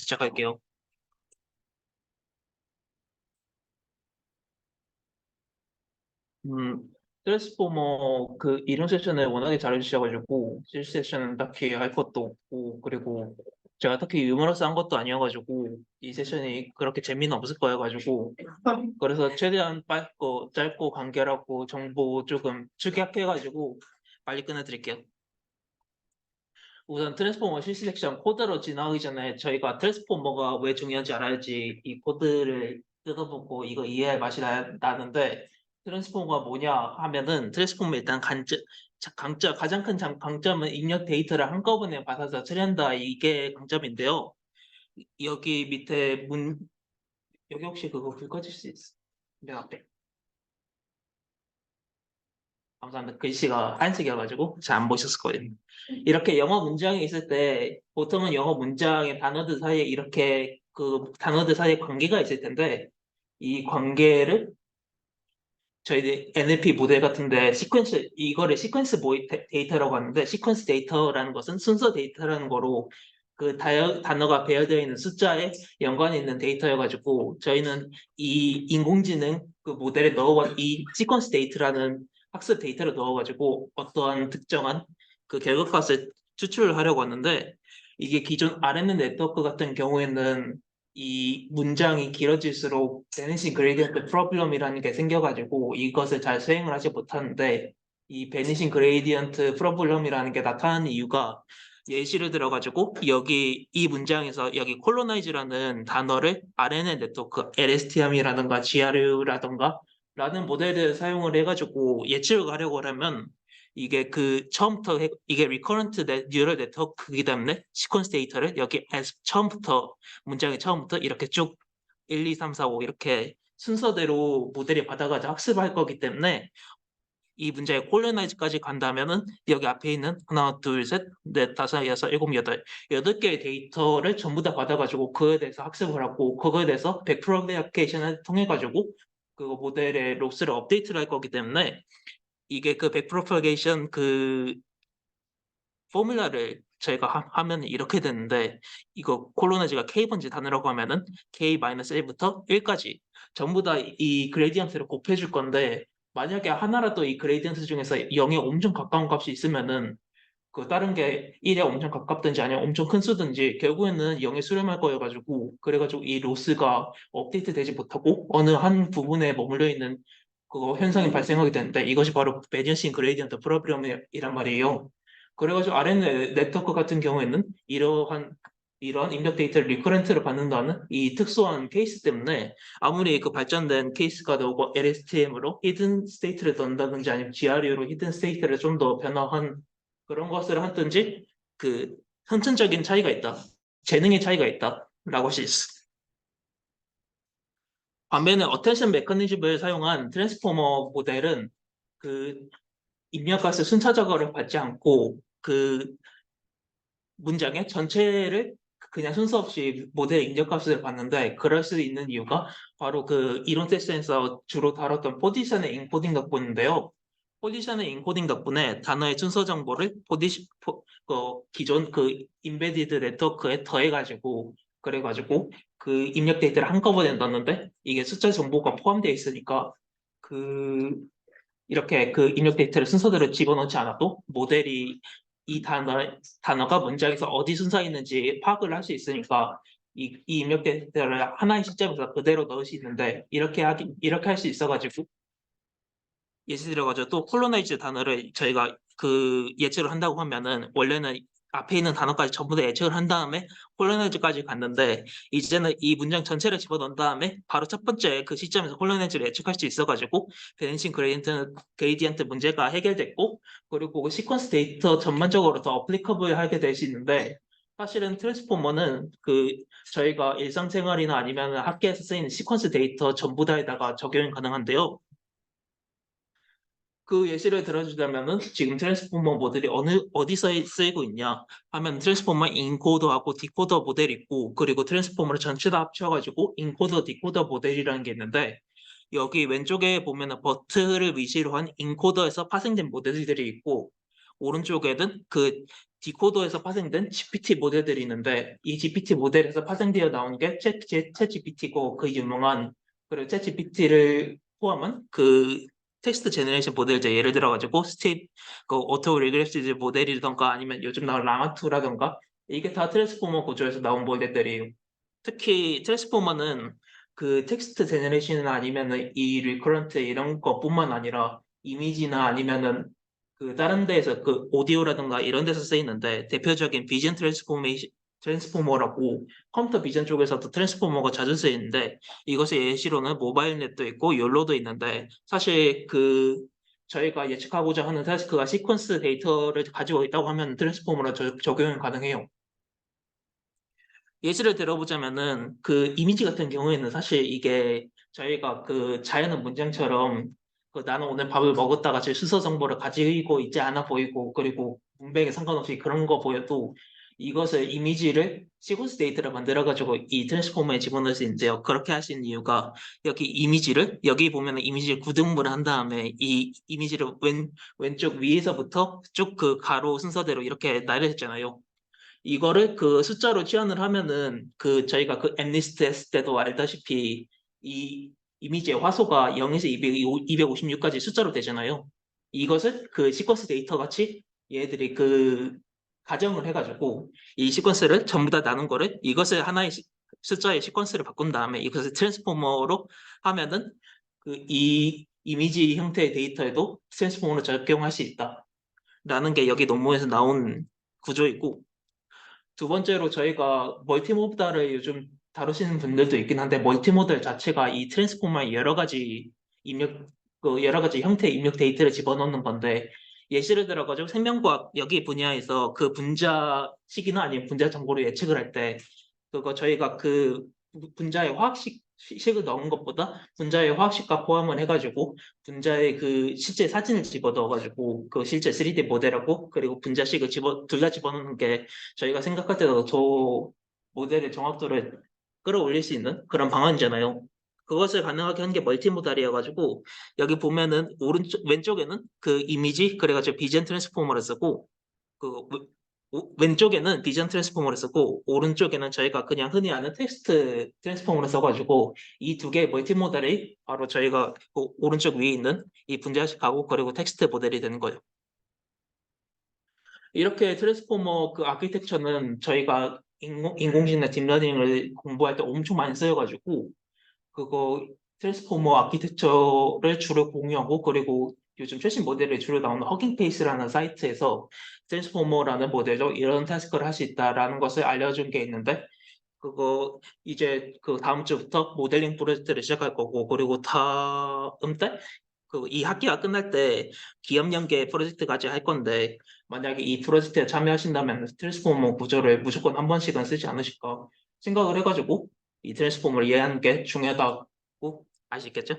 시작할게요. 음, 트랜스포머 그 이론 세션을 워낙에 잘해주셔가지고 실 세션은 딱히 할 것도 없고 그리고 제가 딱히 유머러스한 것도 아니어가지고 이 세션이 그렇게 재미는 없을 거여가지고 그래서 최대한 짧고 간결하고 정보 조금 축약해가지고 빨리 끝내드릴게요. 우선 트랜스포머 실시 섹션 코드로 지나가기 전에 저희가 트랜스포머가 왜 중요한지 알아야지 이 코드를 뜯어보고 이거 이해할 맛이 나는데 트랜스포머가 뭐냐 하면은 트랜스포머 일단 가장 큰 강점은 입력 데이터를 한꺼번에 받아서 처리한다 이게 강점인데요. 여기 밑에 여기 혹시 그거 불 꺼질 수 있어? 맨 앞에. 감사합니다. 글씨가 하얀색이어가지고 잘 안 보셨을 거예요. 이렇게 영어 문장이 있을 때 보통은 영어 문장의 단어들 사이에 이렇게 그 단어들 사이에 관계가 있을 텐데 이 관계를 저희 NLP 모델 같은데 이거를 데이터라고 하는데 시퀀스 데이터라는 것은 순서 데이터라는 거로 그 단어가 배열되어 있는 숫자에 연관이 있는 데이터여가지고 저희는 이 인공지능 그 모델에 이 시퀀스 데이터라는 학습 데이터를 넣어가지고 어떠한 특정한 그 결과값을 추출하려고 하는데 이게 기존 RNN 네트워크 같은 경우에는 이 문장이 길어질수록 베니싱 그레이디언트 프로블럼이라는 게 생겨가지고 이것을 잘 수행을 하지 못하는데 이 베니싱 그레이디언트 프로블럼이라는 게 나타나는 이유가 예시를 들어가지고 여기 이 문장에서 여기 콜로나이즈라는 단어를 RNN 네트워크 LSTM이라든가 GRU라든가 라는 모델을 사용을 해가지고 예측을 하려고 하면 이게 이게 리커런트 뉴럴 네트워크이기 때문에 시퀀스 데이터를 여기 문장의 처음부터 이렇게 쭉 1, 2, 3, 4, 5 이렇게 순서대로 모델이 받아가지고 학습할 거기 때문에 이 문제의 콜로나이즈까지 간다면은 여기 앞에 있는 하나, 둘, 셋, 넷, 다섯, 여섯, 일곱, 여덟 개의 데이터를 전부 다 받아가지고 그거에 대해서 학습을 하고 그거에 대해서 백프로게이션을 통해가지고 그 모델의 로스를 업데이트를 할 거기 때문에 이게 그 백프로게이션 그 포뮬러를 저희가 하면 이렇게 되는데 이거 콜로나지가 K번째 단위라고 하면은 K-1부터 1까지 전부 다 이 그레디언트를 곱해줄 건데 만약에 하나라도 이 그레디언트 중에서 0에 엄청 가까운 값이 있으면은 그 다른 게 1에 엄청 가깝든지 아니면 엄청 큰 수든지 결국에는 0에 수렴할 거여가지고 그래가지고 이 로스가 업데이트 되지 못하고 어느 한 부분에 머물러 있는 그거 현상이 발생하게 되는데 이것이 바로 베니싱 그레디언트 프로블럼이란 말이에요. 그래가지고 RNN 네트워크 같은 경우에는 이런 입력 데이터를 리커런트로 받는다는 이 특수한 케이스 때문에 아무리 그 발전된 케이스가 나오고 LSTM으로 히든 스테이트를 넣는다든지 아니면 GRU로 히든 스테이트를 좀 더 변화한 그런 것을 하든지 그 선천적인 차이가 있다. 재능의 차이가 있다라고 할 수 있어. 반면에 어텐션 메커니즘을 사용한 트랜스포머 모델은 그 입력값을 순차적으로 받지 않고 그 문장의 전체를 그냥 순서 없이 모델 입력값을 받는데 그럴 수 있는 이유가 바로 그 이론 세션에서 주로 다뤘던 포지션의 인코딩 덕분인데요. 포지션의 인코딩 덕분에 단어의 순서 정보를 기존 그 인베디드 네트워크에 더해가지고 그래가지고 그 입력 데이터를 한꺼번에 넣었는데 이게 숫자 정보가 포함되어 있으니까 그 이렇게 그 입력 데이터를 순서대로 집어넣지 않아도 모델이 단어가 문장에서 어디 순서에 있는지 파악을 할 수 있으니까 이 입력 데이터를 하나의 시점에서 그대로 넣을 수 있는데 이렇게 할 수 있어가지고 예시 들어가지고 또 콜로나이즈 단어를 저희가 그 예측을 한다고 하면은 원래는 앞에 있는 단어까지 전부 다 예측을 한 다음에 콜로나이즈까지 갔는데 이제는 이 문장 전체를 집어넣은 다음에 바로 첫 번째 그 시점에서 콜로나이즈를 예측할 수 있어가지고 베네싱 그레디언트 문제가 해결됐고 그리고 그 시퀀스 데이터 전반적으로 더 어플리커블 하게 될 수 있는데 사실은 트랜스포머는 그 저희가 일상생활이나 아니면 학교에서 쓰이는 시퀀스 데이터 전부 다에다가 적용이 가능한데요. 그 예시를 들어주자면은 지금 트랜스포머 모델이 어디서 쓰이고 있냐 하면 트랜스포머 인코더하고 디코더 모델이 있고 그리고 트랜스포머를 전체 다 합쳐가지고 인코더 디코더 모델이라는 게 있는데 여기 왼쪽에 보면은 버트를 위시로 한 인코더에서 파생된 모델들이 있고 오른쪽에는 그 디코더에서 파생된 GPT 모델들이 있는데 이 GPT 모델에서 파생되어 나온 게 챗GPT고 그 유명한 그리고 챗GPT를 포함한 그 텍스트 제너레이션 모델들 예를 들어가지고 그 오토 리그레시브 모델이라던가 아니면 요즘 나온 라마2라던가 이게 다 트랜스포머 구조에서 나온 모델들이에요. 특히 트랜스포머는 그 텍스트 제너레이션이나 아니면은 이 리커런트 이런 것뿐만 아니라 이미지나 아니면은 그 다른 데에서 그 오디오라든가 이런 데서 쓰이는데 대표적인 비전 트랜스포머라고 컴퓨터 비전 쪽에서도 트랜스포머가 자주 쓰이는데 이것의 예시로는 모바일 넷도 있고 욜로도 있는데 사실 그 저희가 예측하고자 하는 타스크가 시퀀스 데이터를 가지고 있다고 하면 트랜스포머로 적용이 가능해요. 예시를 들어보자면은 그 이미지 같은 경우에는 사실 이게 저희가 그 자연은 문장처럼 그 나는 오늘 밥을 먹었다가 제 수서 정보를 가지고 있지 않아 보이고 그리고 문맥에 상관없이 그런 거 보여도 이것을 이미지를 시퀀스 데이터를 만들어가지고 이 트랜스포머에 집어넣을 수 있는데요. 그렇게 하신 이유가 여기 이미지를 여기 보면은 이미지를 구등분을 한 다음에 이 이미지를 왼쪽 위에서부터 쭉 그 가로 순서대로 이렇게 나열했잖아요. 이거를 그 숫자로 치환을 하면은 그 저희가 그 엠리스트 했을 때도 알다시피 이 이미지의 화소가 0에서 256까지 숫자로 되잖아요. 이것을 그 시퀀스 데이터 같이 얘들이 그 가정을 해가지고 이 시퀀스를 전부 다 나눈 거를 이것을 하나의 숫자의 시퀀스를 바꾼 다음에 이것을 트랜스포머로 하면은 그 이 이미지 형태의 데이터에도 트랜스포머로 적용할 수 있다라는 게 여기 논문에서 나온 구조이고 두 번째로 저희가 멀티모달을 요즘 다루시는 분들도 있긴 한데 멀티모달 자체가 이 트랜스포머의 여러 가지 입력 여러 가지 형태의 입력 데이터를 집어넣는 건데 예시를 들어가지고 생명과학 여기 분야에서 그 분자식이나 아니면 분자 정보를 예측을 할 때 그거 저희가 그 분자의 식을 넣은 것보다 분자의 화학식과 포함을 해가지고 분자의 그 실제 사진을 집어넣어가지고 그 실제 3D 모델하고 그리고 분자식을 둘 다 집어넣는 게 저희가 생각할 때도 저 모델의 정확도를 끌어올릴 수 있는 그런 방안이잖아요. 그것을 가능하게 한 게 멀티모달이어가지고 여기 보면은 왼쪽에는 그 이미지 그래가지고 비전 트랜스포머를 쓰고 그 왼쪽에는 비전 트랜스포머를 쓰고 오른쪽에는 저희가 그냥 흔히 아는 텍스트 트랜스포머를 써가지고 이 두 개의 멀티모델이 바로 저희가 그 오른쪽 위에 있는 이 분자식하고 그리고 텍스트 모델이 되는 거예요. 이렇게 트랜스포머 그 아키텍처는 저희가 인공지능이나 딥러닝을 공부할 때 엄청 많이 쓰여가지고 그거 트랜스포머 아키텍처를 주로 공유하고 그리고 요즘 최신 모델이 주로 나오는 허깅페이스라는 사이트에서 트랜스포머라는 모델로 이런 타스크를 할 수 있다라는 것을 알려준 게 있는데 그거 이제 그 다음 주부터 모델링 프로젝트를 시작할 거고 그리고 다음 달 그 이 학기가 끝날 때 기업 연계 프로젝트까지 할 건데 만약에 이 프로젝트에 참여하신다면 트랜스포머 구조를 무조건 한 번씩은 쓰지 않으실까 생각을 해가지고 이 트랜스포머를 이해하는 게 중요하다고 아시겠죠?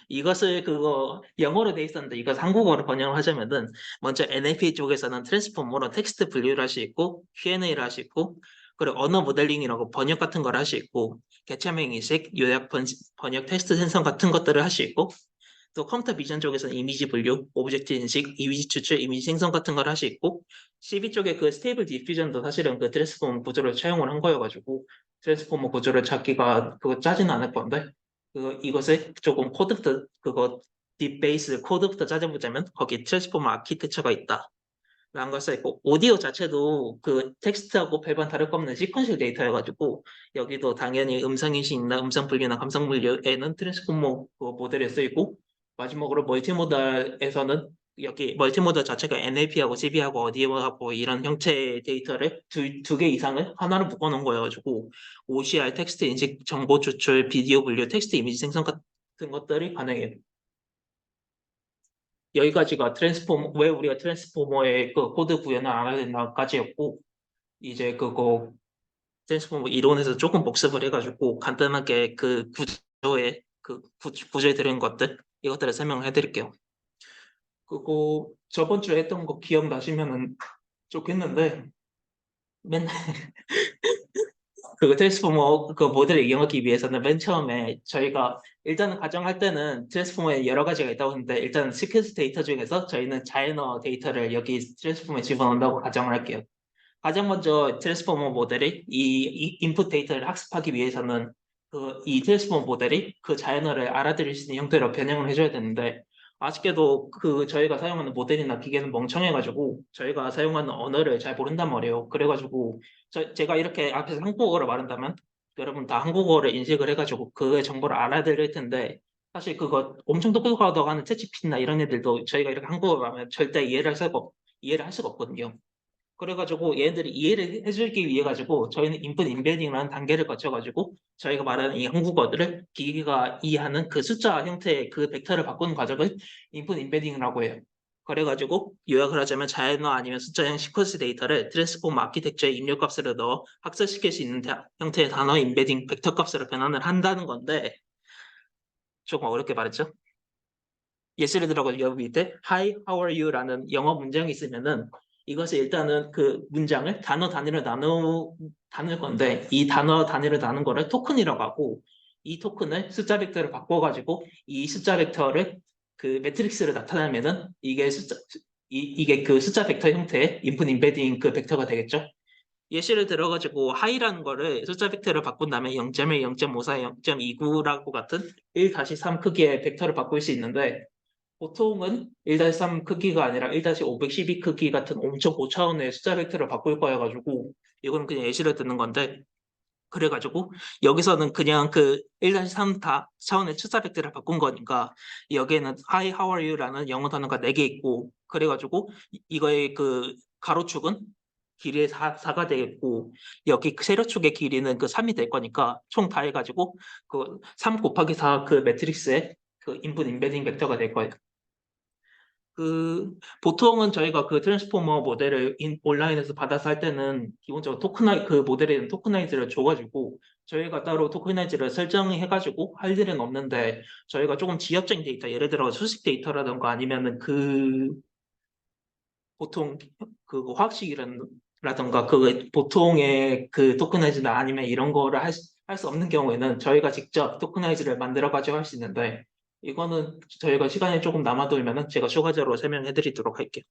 이것을 그거 영어로 돼 있었는데 이것 한국어로 번역을 하자면은 먼저 NLP 쪽에서는 트랜스포머로 텍스트 분류를 할 수 있고 Q&A를 할 수 있고 그리고 언어 모델링이라고 번역 같은 걸 할 수 있고 개체명 인식, 요약 번역 테스트 생성 같은 것들을 할 수 있고 또 컴퓨터 비전 쪽에서는 이미지 분류, 오브젝트 인식, 이미지 추출, 이미지 생성 같은 걸 할 수 있고 CB 쪽에 그 스테이블 디퓨전도 사실은 그 트랜스포머 구조를 차용을 한 거여가지고 트랜스포머 구조를 찾기가 그거 짜지는 않을 건데 이것을 조금 코드부터 그거 딥베이스 코드부터 찾아보자면 거기 트랜스포머 아키텍처가 있다. 라는 걸 써있고 오디오 자체도 그 텍스트하고 별반 다를 거 없는 시퀀셜 데이터여가지고 여기도 당연히 음성인식이나 음성 분류나 감성 분류에는 트랜스포머 그 모델에 쓰이고 마지막으로 멀티모달에서는 여기 멀티모달 자체가 NLP하고 CB하고 오디오하고 이런 형태의 데이터를 두 개 이상을 하나로 묶어놓은 거여가지고 OCR 텍스트 인식 정보 추출 비디오 분류 텍스트 이미지 생성 같은 것들이 가능해요. 여기까지가 트랜스포머, 왜 우리가 트랜스포머의 그 코드 구현을 안 해야 되나까지였고, 이제 그거 트랜스포머 이론에서 조금 복습을 해가지고 간단하게 그 구조의 그 구조에 들은 것들, 이것들을 설명을 해드릴게요. 그거 저번 주에 했던 거 기억나시면은 좋겠는데, 맨날, 그 트랜스포머 그 모델을 이용하기 위해서는 맨 처음에 저희가 일단은 가정할 때는 트랜스포머에 여러 가지가 있다고 했는데 일단 시퀀스 데이터 중에서 저희는 자이너 데이터를 여기 트랜스포머에 집어넣는다고 가정을 할게요. 가장 먼저 트랜스포머 모델이 이 인풋 데이터를 학습하기 위해서는 그 이 트랜스포머 모델이 그 자연어를 알아들을 수 있는 형태로 변형을 해줘야 되는데 아쉽게도 그 저희가 사용하는 모델이나 기계는 멍청해가지고 저희가 사용하는 언어를 잘 모른단 말이에요. 그래가지고 제가 이렇게 앞에서 한국어로 말한다면 여러분 다 한국어를 인식을 해가지고 그 정보를 알아들을 텐데 사실 그거 엄청 똑똑하다고 하는 챗GPT나 이런 애들도 저희가 이렇게 한국어로 하면 절대 이해를 할 수가 없거든요. 그래가지고 얘네들이 이해를 해주기 위해 가지고 저희는 인풋 임베딩이라는 단계를 거쳐가지고 저희가 말하는 이 한국어들을 기계가 이해하는 그 숫자 형태의 그 벡터를 바꾸는 과정을 인풋 임베딩이라고 해요. 그래가지고 요약을 하자면 자연어 아니면 숫자형 시퀀스 데이터를 트랜스포머 아키텍처에 입력값으로 넣어 학습시킬 수 있는 형태의 단어 임베딩 벡터 값으로 변환을 한다는 건데 조금 어렵게 말했죠? 예시를 들어가 여기 밑에 Hi, how are you?라는 영어 문장이 있으면은 이것을 일단은 그 문장을 단어 단위로 나눌 건데 이 단어 단위로 나눈 거를 토큰이라고 하고 이 토큰을 숫자 벡터를 바꿔가지고 이 숫자 벡터를 그 매트릭스로 나타내면은 이게 그 숫자 벡터 형태의 인풋 임베딩 그 벡터가 되겠죠. 예시를 들어가지고 하이라는 거를 숫자 벡터를 바꾼 다음에 0.1, 0.54, 0.29라고 같은 1-3 크기의 벡터를 바꿀 수 있는데 보통은 1-3 크기가 아니라 1-512 크기 같은 엄청 고차원의 숫자 벡터를 바꿀 거여가지고 이거는 그냥 예시를 듣는 건데 그래가지고 여기서는 그냥 그 1-3 다 차원의 숫자 벡터를 바꾼 거니까 여기에는 Hi, how are you?라는 영어 단어가 4개 있고 그래가지고 이거의 그 가로축은 길이의 4가 되겠고 여기 그 세로축의 길이는 그 3이 될 거니까 총 다 해가지고 그 3 곱하기 4 그 매트릭스의 그 인풋 임베딩 벡터가 될 거예요. 그 보통은 저희가 그 트랜스포머 모델을 온라인에서 받아서 할 때는 기본적으로 그 모델에는 토크나이즈를 줘가지고 저희가 따로 토크나이즈를 설정해가지고 할 일은 없는데 저희가 조금 지역적인 데이터 예를 들어 수식 데이터라든가 아니면은 그 보통 그 화학식이라든가 그 보통의 그 토크나이즈나 아니면 이런 거를 할 수 없는 경우에는 저희가 직접 토크나이즈를 만들어 가지고 할 수 있는데 이거는 저희가 시간이 조금 남아돌면은 제가 추가적으로 설명해 드리도록 할게요.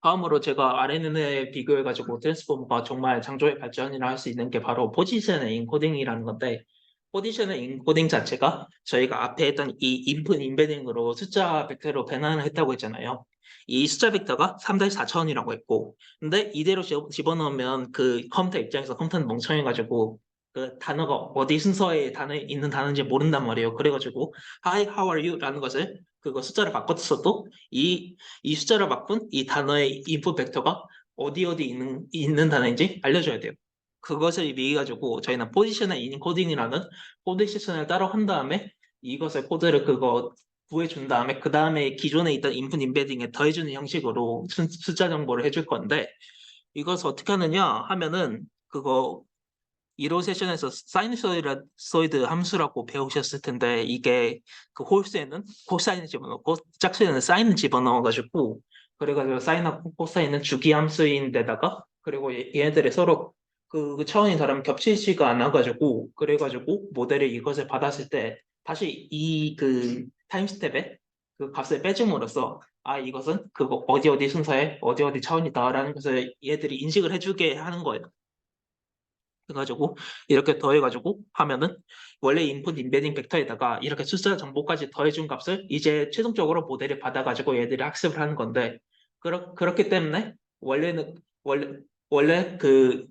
다음으로 제가 RNN에 비교해가지고 트랜스포머가 정말 창조의 발전이라 할 수 있는 게 바로 포지션 인코딩이라는 건데 포지션 인코딩 자체가 저희가 앞에 했던 이 인풋 임베딩으로 숫자 벡터로 변환을 했다고 했잖아요. 이 숫자 벡터가 3-4차원이라고 했고 근데 이대로 집어넣으면 그 컴퓨터 입장에서 컴퓨터는 멍청해가지고 그 단어가 어디 순서에 있는 단어인지 모른단 말이에요. 그래가지고 Hi, how are you? 라는 것을 그거 숫자를 바꿨어도 이 숫자를 바꾼 이 단어의 인풋 벡터가 어디 있는 단어인지 알려줘야 돼요. 그것을 위해 가지고 저희는 포지셔널 인코딩이라는 코드 세션을 따로 한 다음에 이것을 코드를 그거 구해준 다음에 그 다음에 기존에 있던 인풋 임베딩에 더해주는 형식으로 숫자 정보를 해줄 건데 이것을 어떻게 하느냐 하면은 그거 1호 세션에서 사이누소이드 함수라고 배우셨을 텐데 이게 그 홀수에는 코사인을 집어넣고 짝수에는 사인을 집어넣어가지고 그래가지고 사인하고 코사인은 주기 함수인데다가 그리고 얘네들이 서로 그 차원이 다르면 겹치지가 않아가지고 그래가지고 모델이 이것을 받았을 때 다시 이 그 타임 스텝에 그 값을 빼줌으로써 아 이것은 그거 어디 순서에 어디 차원이다라는 것을 얘들이 인식을 해주게 하는 거예요. 해가지고 이렇게 더해가지고 하면은 원래 인풋 임베딩 벡터에다가 이렇게 숫자 정보까지 더해준 값을 이제 최종적으로 모델이 받아가지고 얘들이 학습을 하는 건데 그렇기 때문에 원래 그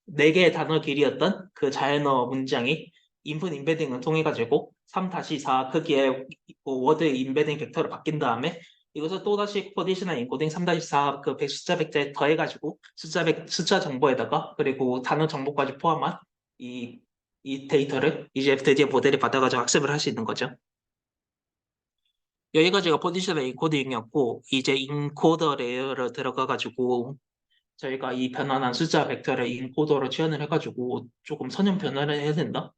4개의 단어 길이였던 그 자연어 문장이 인풋 임베딩을 통해 가지고 3-4 크기의 워드 임베딩 벡터로 바뀐 다음에 이것을 또다시 포지셔널 인코딩 3-4 그 숫자 벡터에 더해 가지고 숫자 정보에다가 그리고 단어 정보까지 포함한 이, 이 데이터를 이제 드디어 모델이 받아가지고 학습을 할 수 있는 거죠. 여기까지가 포지셔널 인코딩이었고 이제 인코더 레이어로 들어가 가지고 저희가 이 변환한 숫자 벡터를 인코더로 치환을 해가지고 조금 선형 변환을 해야 된다.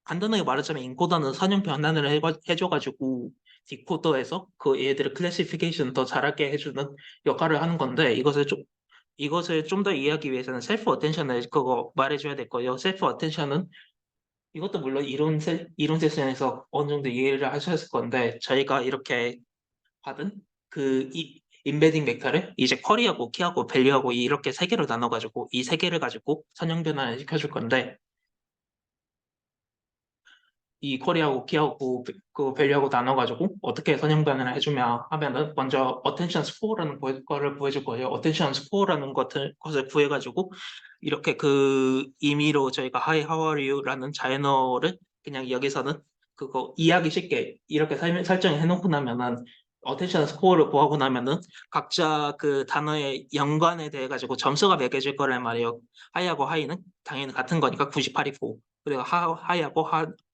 간단하게 말하자면 인코더는 선형 변환을 해줘가지고 디코더에서 그 얘들의 클래시피케이션 더 잘하게 해주는 역할을 하는 건데 이것을 좀 더 이해하기 위해서는 셀프 어텐션을 그거 말해줘야 될 거예요. 셀프 어텐션은 이것도 물론 이론 세션에서 어느 정도 이해를 하셨을 건데 저희가 이렇게 받은 인베딩 벡터를 이제 쿼리하고 키하고 밸류하고 이렇게 세 개로 나눠가지고 이 세 개를 가지고 선형 변환을 시켜줄 건데 이 쿼리하고 키하고 그 밸류하고 나눠가지고 어떻게 선형 변환을 해주냐 하면은 먼저 어텐션 스코어라는 거를 구해줄 거예요. 어텐션 스코어라는 것을 구해가지고 이렇게 그 임의로 저희가 Hi, how are you라는 자연어를 그냥 여기서는 그거 이해하기 쉽게 이렇게 설정해 놓고 나면은 어텐션 스코어를 구하고 나면은 각자 그 단어의 연관에 대해 가지고 점수가 매겨질 거란 말이에요. 하이하고 하이는 당연히 같은 거니까 98이고 그리고 하이하고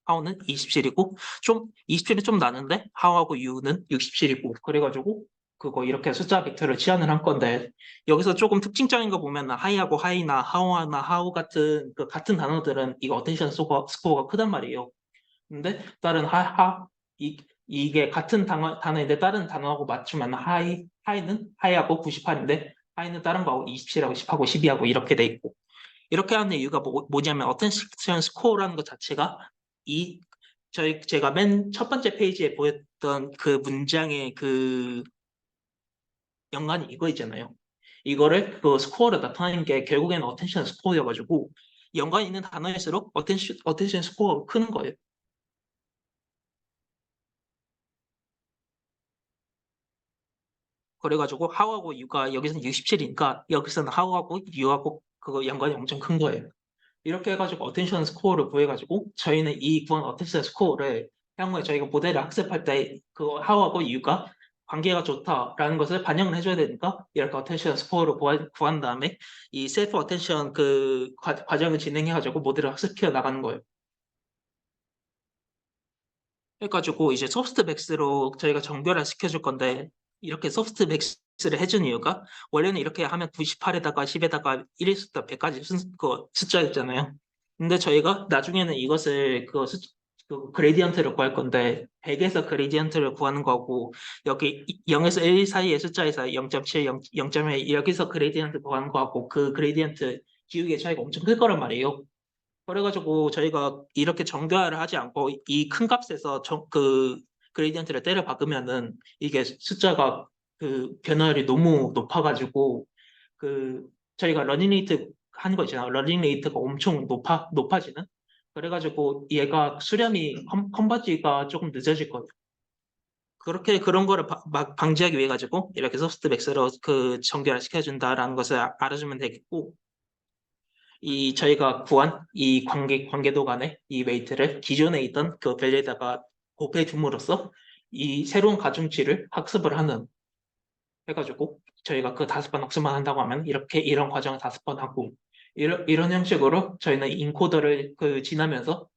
하우는 27이고 좀 27이 좀 나는데 하우하고 유는 67이고 그래가지고 그거 이렇게 숫자 벡터를 치환을 한 건데 여기서 조금 특징적인 거 보면 하이하고 하이나 하우나 하우 같은 그 같은 단어들은 이거 어텐션 스코어가 크단 말이에요. 근데 다른 이게 같은 단어인데 다른 단어하고 맞추면 하이는 하이하고 98인데 하이는 다른 거하고 27하고 10하고 12하고 이렇게 돼 있고 이렇게 하는 이유가 뭐냐면 어텐션 스코어라는 것 자체가 이 제가 맨 첫 번째 페이지에 보였던 그 문장의 그 연관이 이거 있잖아요. 이거를 그 스코어로 나타내는 게 결국에는 어텐션 스코어여가지고 연관이 있는 단어일수록 어텐션 스코어가 크는 거예요. 그래가지고 하우하고 유가 여기서는 67이니까 여기서는 하우하고 유하고 그거 연관이 엄청 큰 거예요. 이렇게 해가지고 어텐션 스코어를 구해가지고 저희는 이 구한 어텐션 스코어를 향후에 저희가 모델을 학습할 때 그 하우하고 유가 관계가 좋다라는 것을 반영을 해줘야 되니까 이렇게 어텐션 스코어를 구한 다음에 이 셀프 어텐션 그 과정을 진행해가지고 모델을 학습해 나가는 거예요. 해가지고 이제 소프트맥스로 저희가 정렬을 시켜줄 건데 이렇게 소프트맥스를 해준 이유가 원래는 이렇게 하면 98에다가 10에다가 1에서부터 100까지 그 숫자였잖아요. 근데 저희가 나중에는 이것을 그 그레디언트를 구할 건데 100에서 그레디언트를 구하는 거고 여기 0에서 1 사이의 숫자에서 0.7, 0.1 여기서 그레디언트 구하는 거하고 그 그레디언트 기울기의 차이가 엄청 클 거란 말이에요. 그래가지고 저희가 이렇게 정교화를 하지 않고 이 큰 값에서 그 그레디언트를 때려 박으면은 이게 숫자가 그 변화율이 너무 높아가지고 그 저희가 러닝 레이트 하는 거 있잖아요. 러닝 레이트가 엄청 높아지는. 그래가지고 얘가 수렴이 컨버지가 조금 늦어질 거예요. 그렇게 그런 거를 방지하기 위해 가지고 이렇게 소프트맥스로 그 정교화 시켜준다라는 것을 알아주면 되겠고 이 저희가 구한 이 관계도 간의 이 웨이트를 기존에 있던 그 밸류에다가 곱해 줌으로써 이 새로운 가중치를 학습을 하는 해가지고 저희가 그 5번 학습만 한다고 하면 이렇게 이런 과정을 5번 하고 이런 형식으로 저희는 인코더를 그 지나면서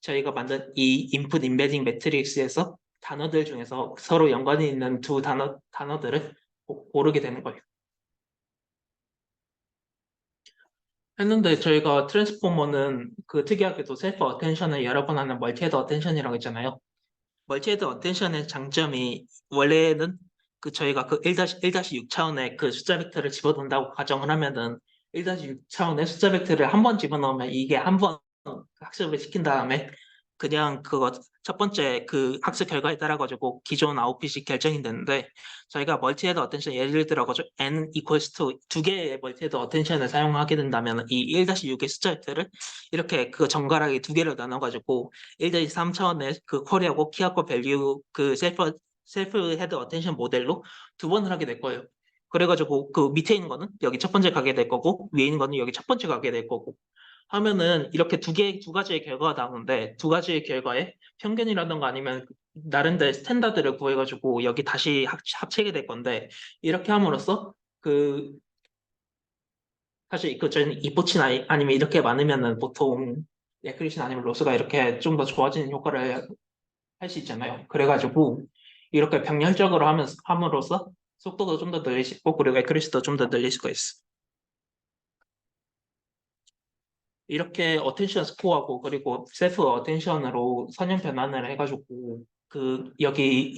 저희가 만든 이 인풋 임베딩 매트릭스에서 단어들 중에서 서로 연관이 있는 두 단어들을 고르게 되는 거예요. 했는데 저희가 트랜스포머는 그 특이하게도 셀프 어텐션을 여러 번 하는 멀티헤드 어텐션이라고 했잖아요. 멀티헤드 어텐션의 장점이 원래는 그 저희가 그 1-6 차원의 그 숫자 벡터를 집어넣는다고 가정을 하면은 1-6 차원의 숫자 벡터를 한 번 집어넣으면 이게 한 번 학습을 시킨 다음에 그냥 그거 첫 번째 그 학습 결과에 따라 가지고 기존 아웃풋이 결정이 되는데 저희가 멀티헤드 어텐션 예를 들어 가지고 n equals to 두 개의 멀티헤드 어텐션을 사용하게 된다면 이 1-6의 숫자들을 이렇게 그 정갈하게 두 개로 나눠 가지고 1-3 차원의 그 쿼리하고 키하고 밸류 그 셀프 헤드 어텐션 모델로 두 번을 하게 될 거예요. 그래가지고 그 밑에 있는 거는 여기 첫 번째 가게 될 거고 위에 있는 거는 여기 첫 번째 가게 될 거고 하면은 이렇게 두 가지의 결과가 나오는데 두 가지의 결과에 평균이라던가 아니면 나름대로 스탠다드를 구해가지고 여기 다시 합치게 될 건데 이렇게 함으로써 그 사실 그 저희는 이포치나 아니면 이렇게 많으면은 보통 에크리신 아니면 로스가 이렇게 좀 더 좋아지는 효과를 할 수 있잖아요. 그래가지고 이렇게 병렬적으로 함으로써 속도도 좀 더 늘릴 수 있고 그리고 에크리시도 좀 더 늘릴 수가 있어. 이렇게 어텐션 스코어하고 그리고 셀프 어텐션으로 선형 변환을 해가지고 여기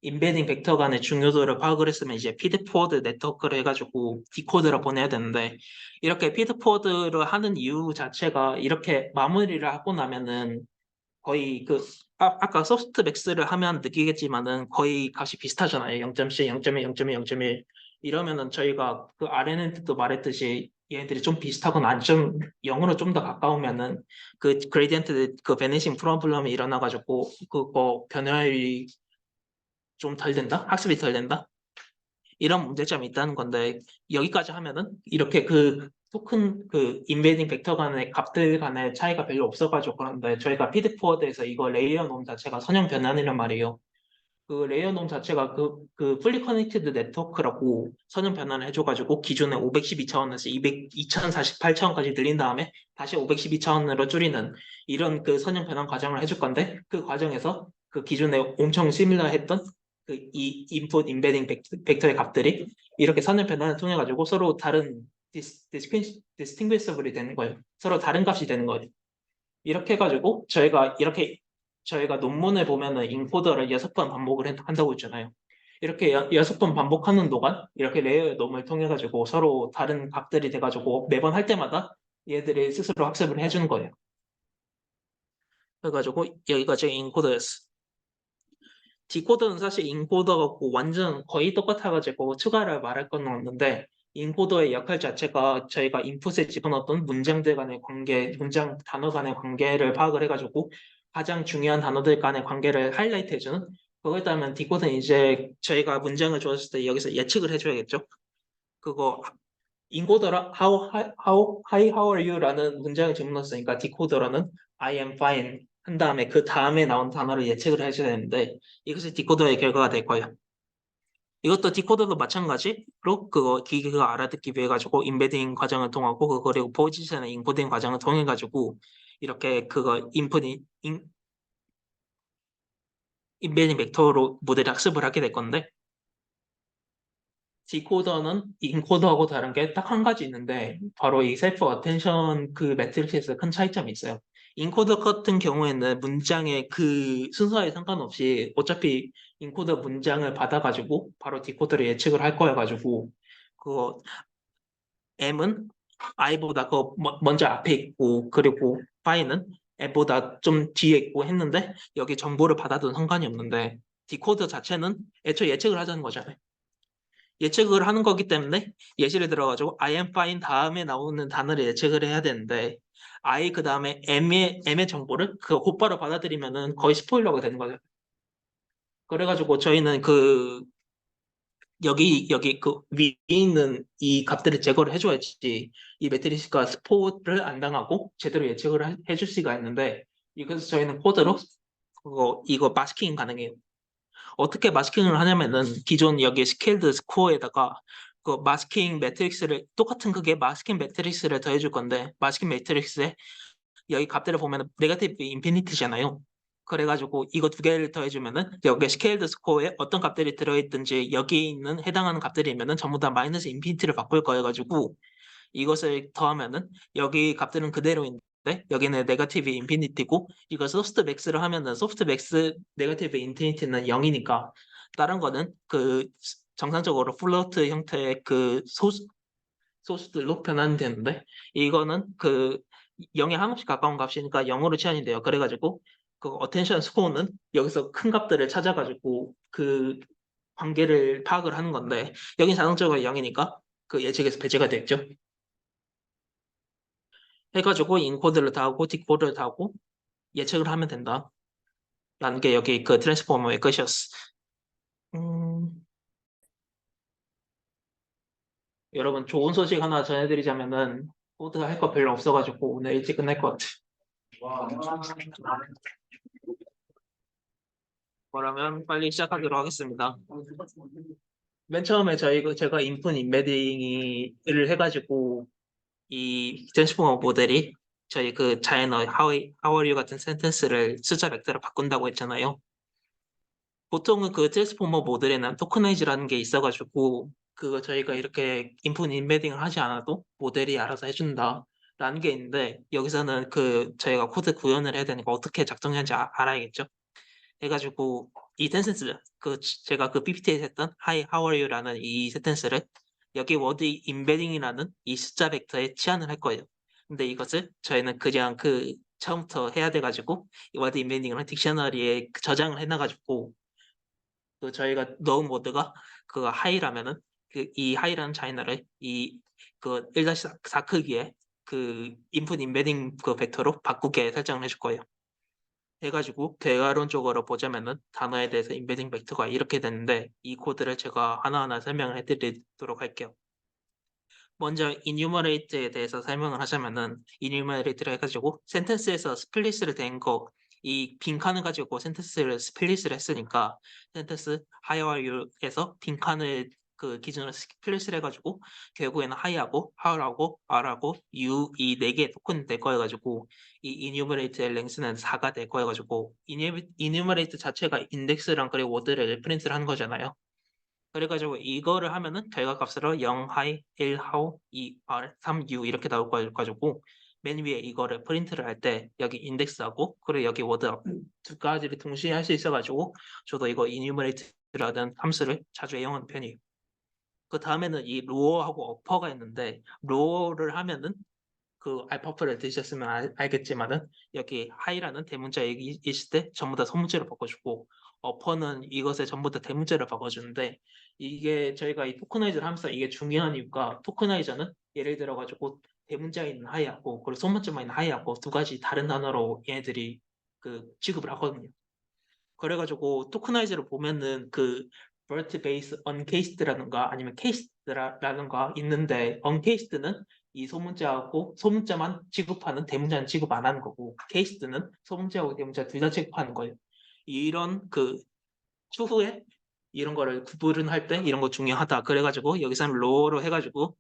인베딩 벡터 간의 중요도를 파악을 했으면 이제 피드포워드 네트워크를 해가지고 디코드를 보내야 되는데 이렇게 피드포워드를 하는 이유 자체가 이렇게 마무리를 하고 나면은 거의 아까 소프트맥스를 하면 느끼겠지만은 거의 값이 비슷하잖아요. 0.7, 0.1, 0.1, 0.1 이러면은 저희가 그 아르헨티도 말했듯이 얘네들이 좀 비슷하거나 아니 좀 0으로 좀 더 가까우면은 그 그레디언트 그 베니싱 프로블럼이 일어나가지고 그거 변화율이 좀 덜 된다? 학습이 덜 된다? 이런 문제점이 있다는 건데 여기까지 하면은 이렇게 그 토큰 그 인베딩 벡터 간의 값들 간의 차이가 별로 없어가지고 그런데 저희가 피드포워드에서 이거 레이어 놈 자체가 선형 변환이란 말이에요. 그 레이어 놈 자체가 그 풀리 커넥티드 네트워크라고 선형 변환을 해줘가지고 기존에 512차원에서 2048차원까지 늘린 다음에 다시 512차원으로 줄이는 이런 그 선형 변환 과정을 해줄 건데 그 과정에서 그 기존에 엄청 시밀러했던 그 이 인풋 인베딩 벡터의 값들이 이렇게 선형 변환을 통해 가지고 서로 다른 디스팅귀서블이 되는 거예요. 서로 다른 값이 되는 거예요. 이렇게 해가지고 저희가 논문을 보면은 인코더를 6번 반복을 한다고 했잖아요. 이렇게 6번 반복하는 동안 이렇게 레이어의 놈을 통해 가지고 서로 다른 값들이 돼가지고 매번 할 때마다 얘들이 스스로 학습을 해주는 거예요. 그래가지고 여기가 제 인코더였어. 디코더는 사실 인코더하고 완전 거의 똑같아가지고 추가를 말할 건 없는데 인코더의 역할 자체가 저희가 인풋에 집어넣었던 문장들 간의 관계, 문장 단어 간의 관계를 파악을 해가지고 가장 중요한 단어들 간의 관계를 하이라이트 해주는 그거에 따르면 디코더는 이제 저희가 문장을 주었을 때 여기서 예측을 해줘야겠죠. 그거 인코더라 how are you라는 문장을 집어넣었으니까 디코더라는 I am fine 한 다음에 그 다음에 나온 단어를 예측을 해줘야 되는데 이것이 디코더의 결과가 될 거예요. 이것도 디코더도 마찬가지로 그거 기계가 알아듣기 위해 가지고 인베딩 과정을 통하고 그리고 포지션의 인코딩 과정을 통해 가지고 이렇게 그거 인베딩 벡터로 모델 학습을 하게 될 건데 디코더는 인코더하고 다른 게 딱 한 가지 있는데 바로 이 셀프 어텐션 그 매트릭스에서 큰 차이점이 있어요. 인코더 같은 경우에는 문장의 그 순서에 상관없이 어차피 인코더 문장을 받아가지고 바로 디코더를 예측을 할 거여가지고 그거 M은 I보다 먼저 앞에 있고 그리고 Y는 M보다 좀 뒤에 있고 했는데 여기 정보를 받아도 상관이 없는데 디코더 자체는 애초에 예측을 하자는 거잖아요. 예측을 하는 거기 때문에 예시를 들어가지고 I am fine 다음에 나오는 단어를 예측을 해야 되는데 I 그 다음에 M의 정보를 그 곧바로 받아들이면은 거의 스포일러가 되는 거죠. 그래가지고 저희는 여기 그 위에 있는 이 값들을 제거를 해줘야지 이 매트리스가 스포를 안 당하고 제대로 예측을 해줄 수가 있는데 이것을 저희는 코드로 이거 마스킹 가능해요. 어떻게 마스킹을 하냐면은 기존 여기 스케일드 스코어에다가 그 마스킹 매트릭스를 똑같은 크기의 마스킹 매트릭스를 더해줄 건데 마스킹 매트릭스에 여기 값들을 보면은 네거티브 인피니티잖아요. 그래가지고 이거 두 개를 더해주면은 여기 스케일드 스코어에 어떤 값들이 들어있든지 여기 있는 해당하는 값들이면은 전부 다 마이너스 인피니티를 바꿀 거여가지고 이것을 더하면은 여기 값들은 그대로인데 여기는 네거티브 인피니티고 이거 소프트 맥스를 하면은 소프트 맥스 네거티브 인피니티는 0이니까 다른 거는 그 정상적으로 플로트 형태의 그 소수들로 변환되는데 이거는 그 0에 한없이 가까운 값이니까 0으로 치환이 돼요. 그래가지고 그 어텐션 스코어는 여기서 큰 값들을 찾아가지고 그 관계를 파악을 하는 건데 여기 자동적으로 0이니까 그 예측에서 배제가 됐죠. 해가지고 인코드를 다 하고 디코드를 다 하고 예측을 하면 된다. 라는 게 여기 그 트랜스포머의 끝이었어. 음, 여러분 좋은 소식 하나 전해드리자면은 코드 할 거 별로 없어가지고 오늘 일찍 끝날 것 같아. 그러면 빨리 시작하도록 하겠습니다. 맨 처음에 제가 인풋 인베딩을 해가지고 이 트랜스포머 모델이 저희 그 자연어 how are you 같은 센텐스를 숫자 벡터로 바꾼다고 했잖아요. 보통은 그 트랜스포머 모델에는 토커나이즈라는 게 있어가지고 그거 저희가 이렇게 인풋 인베딩을 하지 않아도 모델이 알아서 해준다라는 게 있는데 여기서는 그 저희가 코드 구현을 해야 되니까 어떻게 작동하는지 알아야겠죠. 해가지고 이 센텐스 제가 그 PPT에서 했던 Hi, how are you라는 이 센텐스를 여기 워드 임베딩이라는 이 숫자 벡터에 치환을 할 거예요. 근데 이것을 저희는 그냥 처음부터 해야 돼가지고 이 워드 임베딩을 딕셔너리에 저장을 해놔가지고 저희가 넣은 워드가 하이라면은 이 하이라는 자이너를 이 1-4 크기의 인풋 임베딩 벡터로 바꾸게 설정을 해줄 거예요. 해가지고 결과론적으로 보자면은 단어에 대해서 임베딩 벡터가 이렇게 되는데 이 코드를 제가 하나하나 설명을 해드리도록 할게요. 먼저 enumerate에 대해서 설명을 하자면은 enumerate를 해가지고 센텐스에서 스플릿을 된 거 이 빈칸을 가지고 센텐스를 스플릿을 했으니까 센텐스 how are you에서 빈칸을 기준으로 스플릿을 해가지고 결국에는 high하고 how하고 r하고 you 이 네 개의 토큰이 될 거여가지고 이 enumerate의 랭스는 4가 될 거여가지고 enumerate 자체가 인덱스랑 그리고 워드를 프린트를 하는 거잖아요. 그래가지고 이거를 하면은 결과값으로 0, 하이, 1, 하우, 2, r, 3, u 이렇게 나올 거가지고 맨 위에 이거를 프린트를 할 때 여기 인덱스하고 그리고 여기 워드 두 가지를 동시에 할 수 있어가지고 저도 이거 enumerate라는 함수를 자주 애용하는 편이에요. 그 다음에는 이 로어하고 어퍼가 있는데 로어를 하면은 알파풀을 드셨으면 알겠지만은 여기 하이라는 대문자 있을 때 전부 다 소문자로 바꿔주고 어퍼는 이것에 전부 다 대문자로 바꿔주는데 이게 저희가 이 토커나이저를 하면서 이게 중요한 이유가 토커나이저는 예를 들어 가지고 대문자에 있는 하이하고 그리고 소문자만 있는 하이하고 두 가지 다른 단어로 얘네들이 취급을 하거든요. 그래가지고 토커나이저를 보면은 vert base uncased라든가 아니면 cased라든가 있는데 uncased는 이 소문자하고 소문자만 취급하는 대문자는 취급 안 하는 거고 cased는 소문자하고 대문자 둘 다 취급하는 거예요. 이런 추후에 이런 거를 구분을 할 때 이런 거 중요하다. 그래가지고 여기서는 로어로 해가지고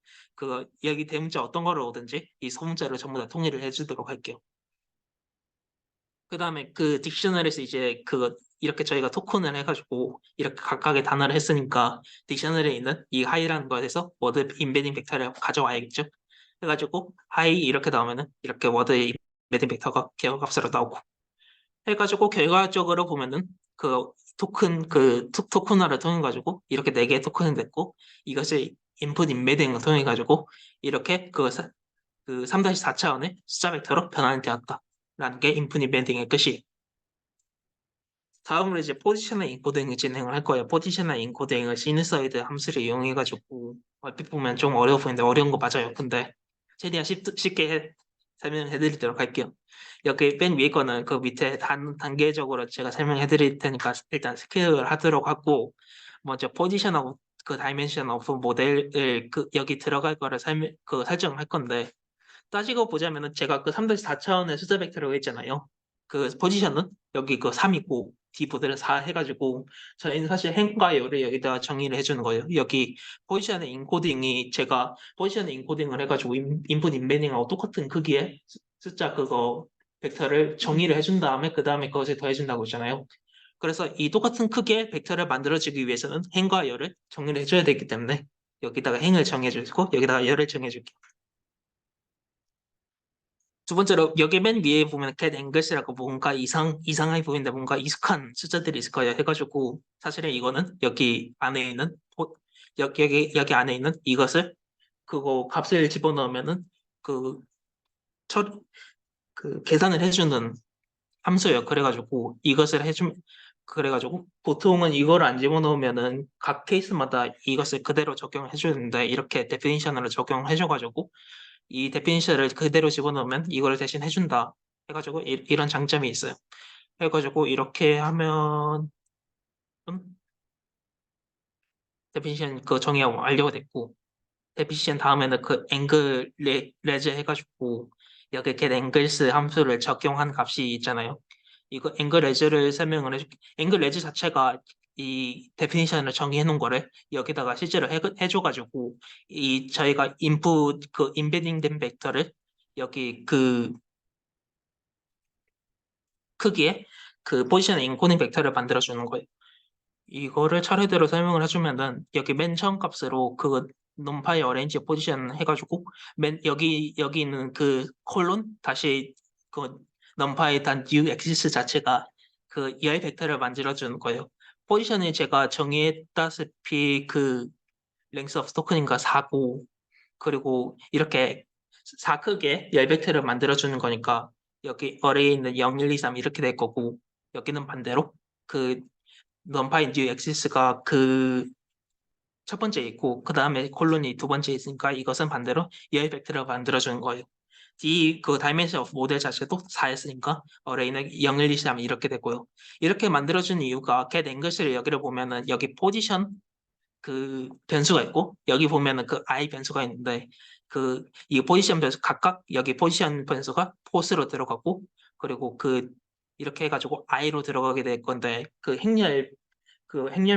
여기 대문자 어떤 거를 오든지 이 소문자를 전부 다 통일을 해주도록 할게요. 그 다음에 딕셔너리에서 이제 이렇게 저희가 토큰을 해가지고 이렇게 각각의 단어를 했으니까 딕셔너리에 있는 이 하이라는 거에서 워드 임베딩 벡터를 가져와야겠죠. 해가지고 하이 이렇게 나오면은 이렇게 워드 임베딩 벡터가 개화값으로 나오고 해가지고 결과적으로 보면은 토큰화를 통해 가지고 이렇게 4개의 토큰이 됐고 이것을 인풋 임베딩을 통해 가지고 이렇게 3-4차원의 숫자 벡터로 변환이 되었다라는 게 인풋 임베딩의 끝이에요. 다음으로 이제 포지셔널 인코딩을 진행을 할 거예요. 포지셔널 인코딩을 시누소이드 함수를 이용해가지고 얼핏 보면 좀 어려워 보이는데 어려운 거 맞아요. 근데 최대한 쉽게 설명해 드리도록 할게요. 여기 맨 위에 거는 그 밑에 단계적으로 제가 설명해 드릴 테니까 일단 스킵을 하도록 하고 먼저 포지션 오브 다이멘션 오브 모델을 여기 들어갈 거를 설정을 할 건데 따지고 보자면은 제가 3-4차원의 숫자 벡터라고 했잖아요. 포지션은 여기 3이고 D보드는 4 해가지고 저희는 사실 행과 열을 여기다가 정의를 해주는 거예요. 여기 포지션의 인코딩이 제가 포지션의 인코딩을 해가지고 인풋 임베딩하고 똑같은 크기의 숫자 벡터를 정의를 해준 다음에 그 다음에 그것을 더해준다고 했잖아요. 그래서 이 똑같은 크기의 벡터를 만들어주기 위해서는 행과 열을 정의를 해줘야 되기 때문에 여기다가 행을 정해주고 여기다가 열을 정해줄게요. 두 번째로 여기 맨 위에 보면 get angles라고 뭔가 이상하게 보이는데 뭔가 익숙한 숫자들이 있을 거예요. 해가지고 사실은 이거는 여기 안에 있는 여기 안에 있는 이것을 값을 집어넣으면은 그, 계산을 해주는 함수예요. 그래가지고 이것을 그래가지고 보통은 이걸 안 집어넣으면은 각 케이스마다 이것을 그대로 적용을 해주는데 이렇게 데피니션으로 적용해줘가지고 이 데피니션을 그대로 집어넣으면 이걸 대신 해준다 해가지고 이런 장점이 있어요. 해가지고 이렇게 하면 데피니션 정의가 완료가 됐고 데피니션 다음에는 앵글 레즈 해가지고 여기 get angles 함수를 적용한 값이 있잖아요. 이거 앵글 레즈를 설명을 해줄게. 앵글 레즈 자체가 이 데피니션을 정의해 놓은 거를 여기다가 실제로 해줘가지고 저희가 인풋 임베딩 된 벡터를 여기 크기에 포지션 인코딩 벡터를 만들어 주는 거예요. 이거를 차례대로 설명을 해주면은 여기 맨 처음 값으로 numPy 어레인지 포지션 해가지고 여기 있는 콜론 다시 numpy 단 new axis 자체가 그 열 벡터를 만들어주는 거예요. 포지션을 제가 정의했다시피 그 랭스 오브 토큰인가 4고 그리고 이렇게 4크기의 열 벡터를 만들어주는 거니까 여기 어레이에 있는 0, 1, 2, 3 이렇게 될 거고 여기는 반대로 그 넘파인 뉴 엑시스가 그 첫 번째 있고 그 다음에 콜론이 두 번째 있으니까 이것은 반대로 열 벡터를 만들어주는 거예요. 이 그 다이멘션 오브 모델 자체도 4였으니까 어레이는 0, 1, 2, 3 이렇게 되고요. 이렇게 만들어준 이유가 get 앵글스를 여기를 보면은 여기 포지션 그 변수가 있고 여기 보면은 그 i 변수가 있는데 그 이 포지션 변수 각각 여기 포지션 변수가 포스로 들어가고 그리고 그 이렇게 해가지고 i로 들어가게 될 건데 그 행렬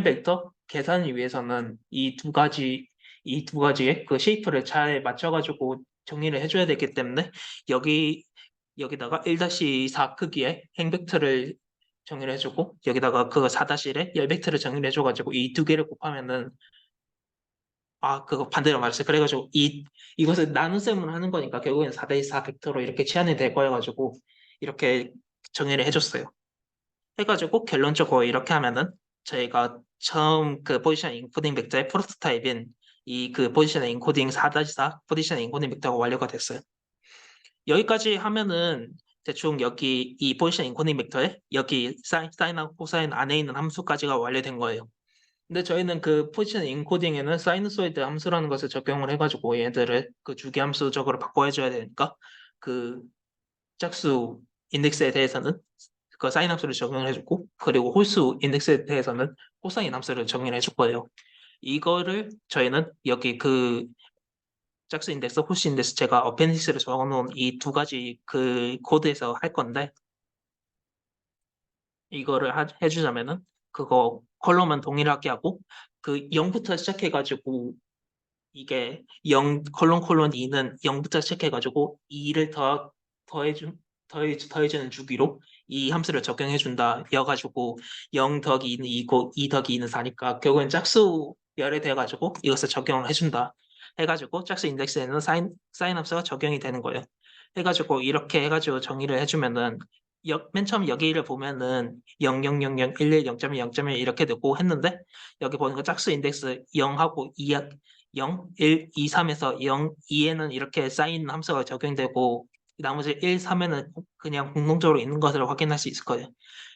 벡터 계산을 위해서는 이 두 가지의 그 쉐이프를 잘 맞춰가지고 정리를 해줘야 되기 때문에 여기다가 1-4 크기의 행 벡터를 정리를 해주고 여기다가 그 4-1의 열 벡터를 정리를 해줘가지고 이 두 개를 곱하면은 그거 반대로 말했어요. 그래가지고 이것을 나눗셈을 하는 거니까 결국엔 4-4 벡터로 이렇게 치환이 될 거여가지고 이렇게 정리를 해줬어요. 해가지고 결론적으로 이렇게 하면은 저희가 처음 그 포지션 인코딩 벡터의 프로토타입인 이 그 포지션 인코딩 4-4 포지션 인코딩 벡터가 완료가 됐어요. 여기까지 하면은 대충 여기 이 포지션 인코딩 벡터에 여기 사인하고 코사인 안에 있는 함수까지가 완료된 거예요. 근데 저희는 그 포지션 인코딩에는 사이누소이드 함수라는 것을 적용을 해가지고 얘들을 그 주기함수적으로 바꿔줘야 되니까 그 짝수 인덱스에 대해서는 그 사인 함수를 적용을 해주고 그리고 홀수 인덱스에 대해서는 코사인 함수를 적용을 해줄 거예요. 이거를 저희는 여기 그 짝수 인덱스, 홀수 인덱스 제가 어펜디스를 적어놓은 이 두 가지 그 코드에서 할 건데 이거를 해주자면은 그거 컬럼은 동일하게 하고 그 0부터 시작해가지고 이게 0 콜론 2는 0부터 시작해가지고 2를 더해주는 주기로 이 함수를 적용해준다. 여가지고 0 더하기 2는 2고 2 더하기 2는 4니까 결국엔 짝수 열에 돼가지고 이것을 적용을 해준다. 해가지고 짝수 인덱스에는 사인 함수가 적용이 되는 거예요. 해가지고 이렇게 해가지고 정의를 해주면은 맨 처음 여기를 보면은 0, 0, 0, 0, 1, 1, 0.1, 0.1 이렇게 되고 했는데 여기 보니까 짝수 인덱스 0하고 2, 0, 1, 2, 3에서 0, 2에는 이렇게 사인 함수가 적용되고 나머지 1, 3에는 그냥 공통적으로 있는 것을 확인할 수 있을 거예요.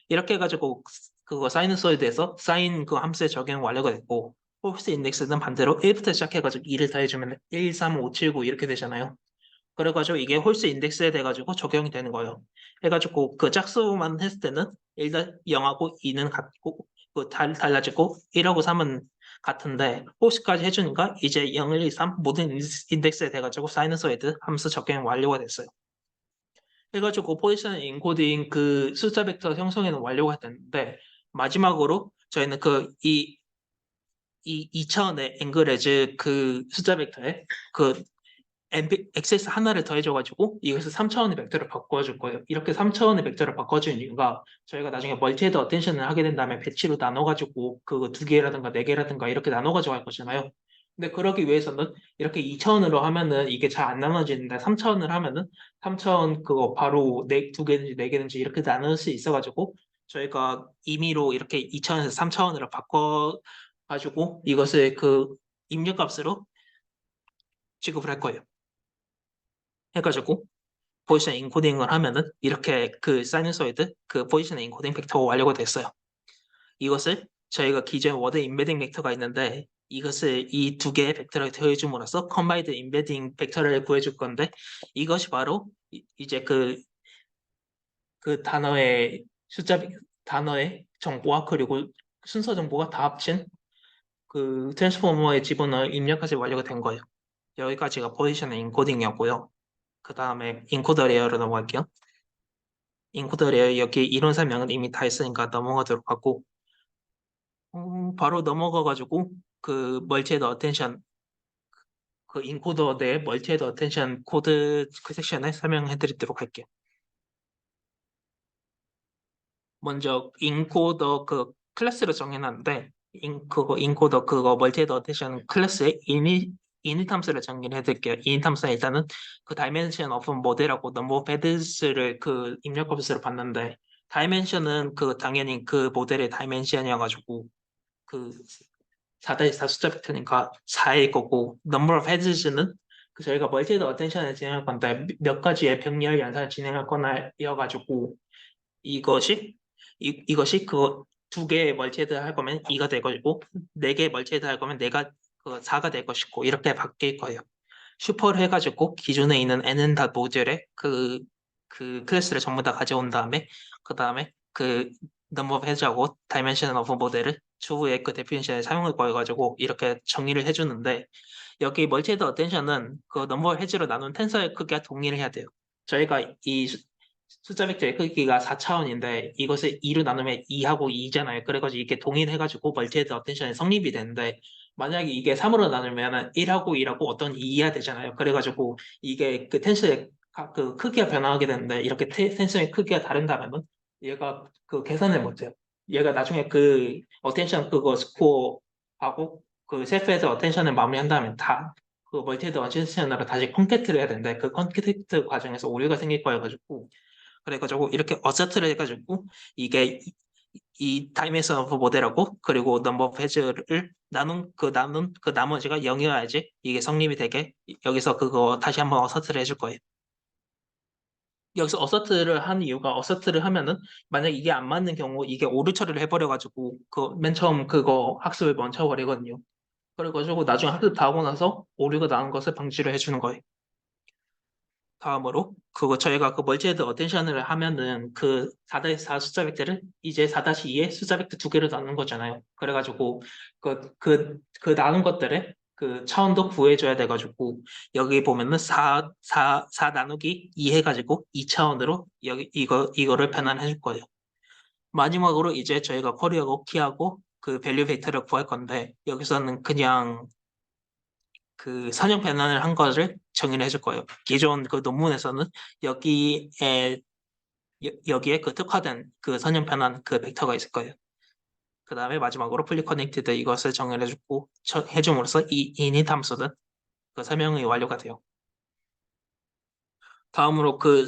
이렇게 해가지고 그거 사이누소이드에서 사인 그 함수의 적용 완료가 됐고 홀스 인덱스는 반대로 1부터 시작해가지고 2를 더해주면 1, 3, 5, 7, 9 이렇게 되잖아요. 그래가지고 이게 홀수 인덱스에 돼가지고 적용이 되는 거예요. 해가지고 그 짝수만 했을 때는 0하고 2는 같고 달라지고 1하고 3은 같은데 홀수까지 해주니까 이제 0, 1, 2, 3 모든 인덱스에 돼가지고 사이너소이드 함수 적용 완료가 됐어요. 해가지고 포지션 인코딩 그 숫자 벡터 형성에는 완료가 됐는데 마지막으로 저희는 이 2차원의 앵그레즈 그 숫자 벡터에 그 XS 하나를 더해줘가지고 이것을 3차원의 벡터를 바꿔줄 거예요. 이렇게 3차원의 벡터를 바꿔주는 이유가 저희가 나중에 멀티헤드 어텐션을 하게 된 다음에 배치로 나눠가지고 그 두 개라든가 네 개라든가 이렇게 나눠가지고 할 거잖아요. 근데 그러기 위해서는 이렇게 2차원으로 하면은 이게 잘 안 나눠지는데 3차원을 하면은 3차원 그거 바로 두 개든지 네 개든지 이렇게 나눌 수 있어가지고 저희가 임의로 이렇게 2차원에서 3차원으로 바꿔가지고 이것을 그 입력값으로 취급을 할 거예요. 해가지고 포지션 인코딩을 하면은 이렇게 그 사이누소이드 그 포지션 인코딩 벡터가 완료가 됐어요. 이것을 저희가 기존에 워드 임베딩 벡터가 있는데 이것을 이 두 개의 벡터를 더해줌으로써 컴바인드 임베딩 벡터를 구해줄 건데 이것이 바로 이제 그 단어의 정보와 그리고 순서 정보가 다 합친 그 트랜스포머에 집어넣어 입력까지 완료가 된 거예요. 여기까지가 포지션 인코딩이었고요. 그 다음에 인코더 레이어로 넘어갈게요. 인코더 레이어 여기 이론 설명은 이미 다 했으니까 넘어가도록 하고 바로 넘어가가지고 그 멀티헤드 어텐션 그 인코더 내 멀티헤드 어텐션 코드 그 섹션에 설명해 드리도록 할게요. 먼저 인코더 그 클래스를 정해놨는데 인코더 그거 멀티헤드 어텐션 클래스의 이닛 함수를 정의를 해드릴게요. 이닛 함수는 일단은 그 다이멘션 오브 모델하고 넘버 오브 헤드스를 그 입력 값으로 봤는데 다이멘션은 그 당연히 그 모델의 다이멘션이어가지고 그 4-4 숫자 벡터니까 4일 거고 number of heads는 그 저희가 멀티드 어텐션을 진행할 건데 몇 가지의 병렬 연산을 진행할 거나여가지고 이것이 이것이 그 두 개의 멀티헤드 할 거면 2가 될 것이고 네 개의 멀티헤드 할 거면 내가 그 4가 될 것이고 이렇게 바뀔 거예요. 슈퍼를 해가지고 기존에 있는 n은 다 모듈에 그 클래스를 전부 다 가져온 다음에 그 다음에 그 number of heads하고 dimension of 모델을 추후에 그 데피니션에 사용할 거여가지고 이렇게 정의를 해주는데 여기 멀티헤드 어텐션은 그 넘버 해지로 나눈 텐서의 크기가 동일해야 돼요. 저희가 이 숫자 벡터의 크기가 4차원인데 이것을 2로 나누면 2하고 2잖아요. 그래가지고 이게 동일해가지고 멀티헤드 어텐션이 성립이 되는데 만약에 이게 3으로 나누면 1하고 2하고 어떤 2해야 되잖아요. 그래가지고 이게 그 텐서의 그 크기가 변화하게 되는데 이렇게 텐서의 크기가 다른다면은 얘가 그 계산을 못해요. 얘가 나중에 그 어텐션 그거 스코어하고 그 셀프에서 어텐션을 마무리한 다음에 다 그 멀티헤드 어텐션으로 다시 콘캐트를 해야 되는데 그 콘캐트 과정에서 오류가 생길 거여가지고 그래가지고 이렇게 어서트를 해가지고 이게 이 타임에서 오브 모델하고 그리고 넘버 오브 헤즈를 나눈 그 나머지가 0이어야지 이게 성립이 되게 여기서 그거 다시 한번 어서트를 해줄 거예요. 여기서 어서트를 한 이유가 어서트를 하면은 만약 이게 안 맞는 경우 이게 오류 처리를 해버려가지고 그 맨 처음 그거 학습을 멈춰버리거든요. 그래가지고 나중에 학습 다 하고 나서 오류가 나는 것을 방지를 해주는 거예요. 다음으로 그거 저희가 그 멀티헤드 어텐션을 하면은 그 4-4 숫자 벡터를 이제 4-2의 숫자 벡터 두 개로 나눈 거잖아요. 그래가지고 그 나눈 것들의 그 차원도 구해줘야 돼가지고 여기 보면은 4 나누기 2 해가지고 2차원으로 여기 이거를 변환해 줄 거예요. 마지막으로 이제 저희가 커리어고 키하고 그 밸류 벡터를 구할 건데 여기서는 그냥 그 선형 변환을 한 거를 정의를 해줄 거예요. 기존 그 논문에서는 여기에 여기에 그 특화된 그 선형 변환 그 벡터가 있을 거예요. 그 다음에 마지막으로 풀리 커넥티드 이것을 정의를 해주고 해줌으로써 이 이닛 함수는 그 설명이 완료가 돼요. 다음으로 그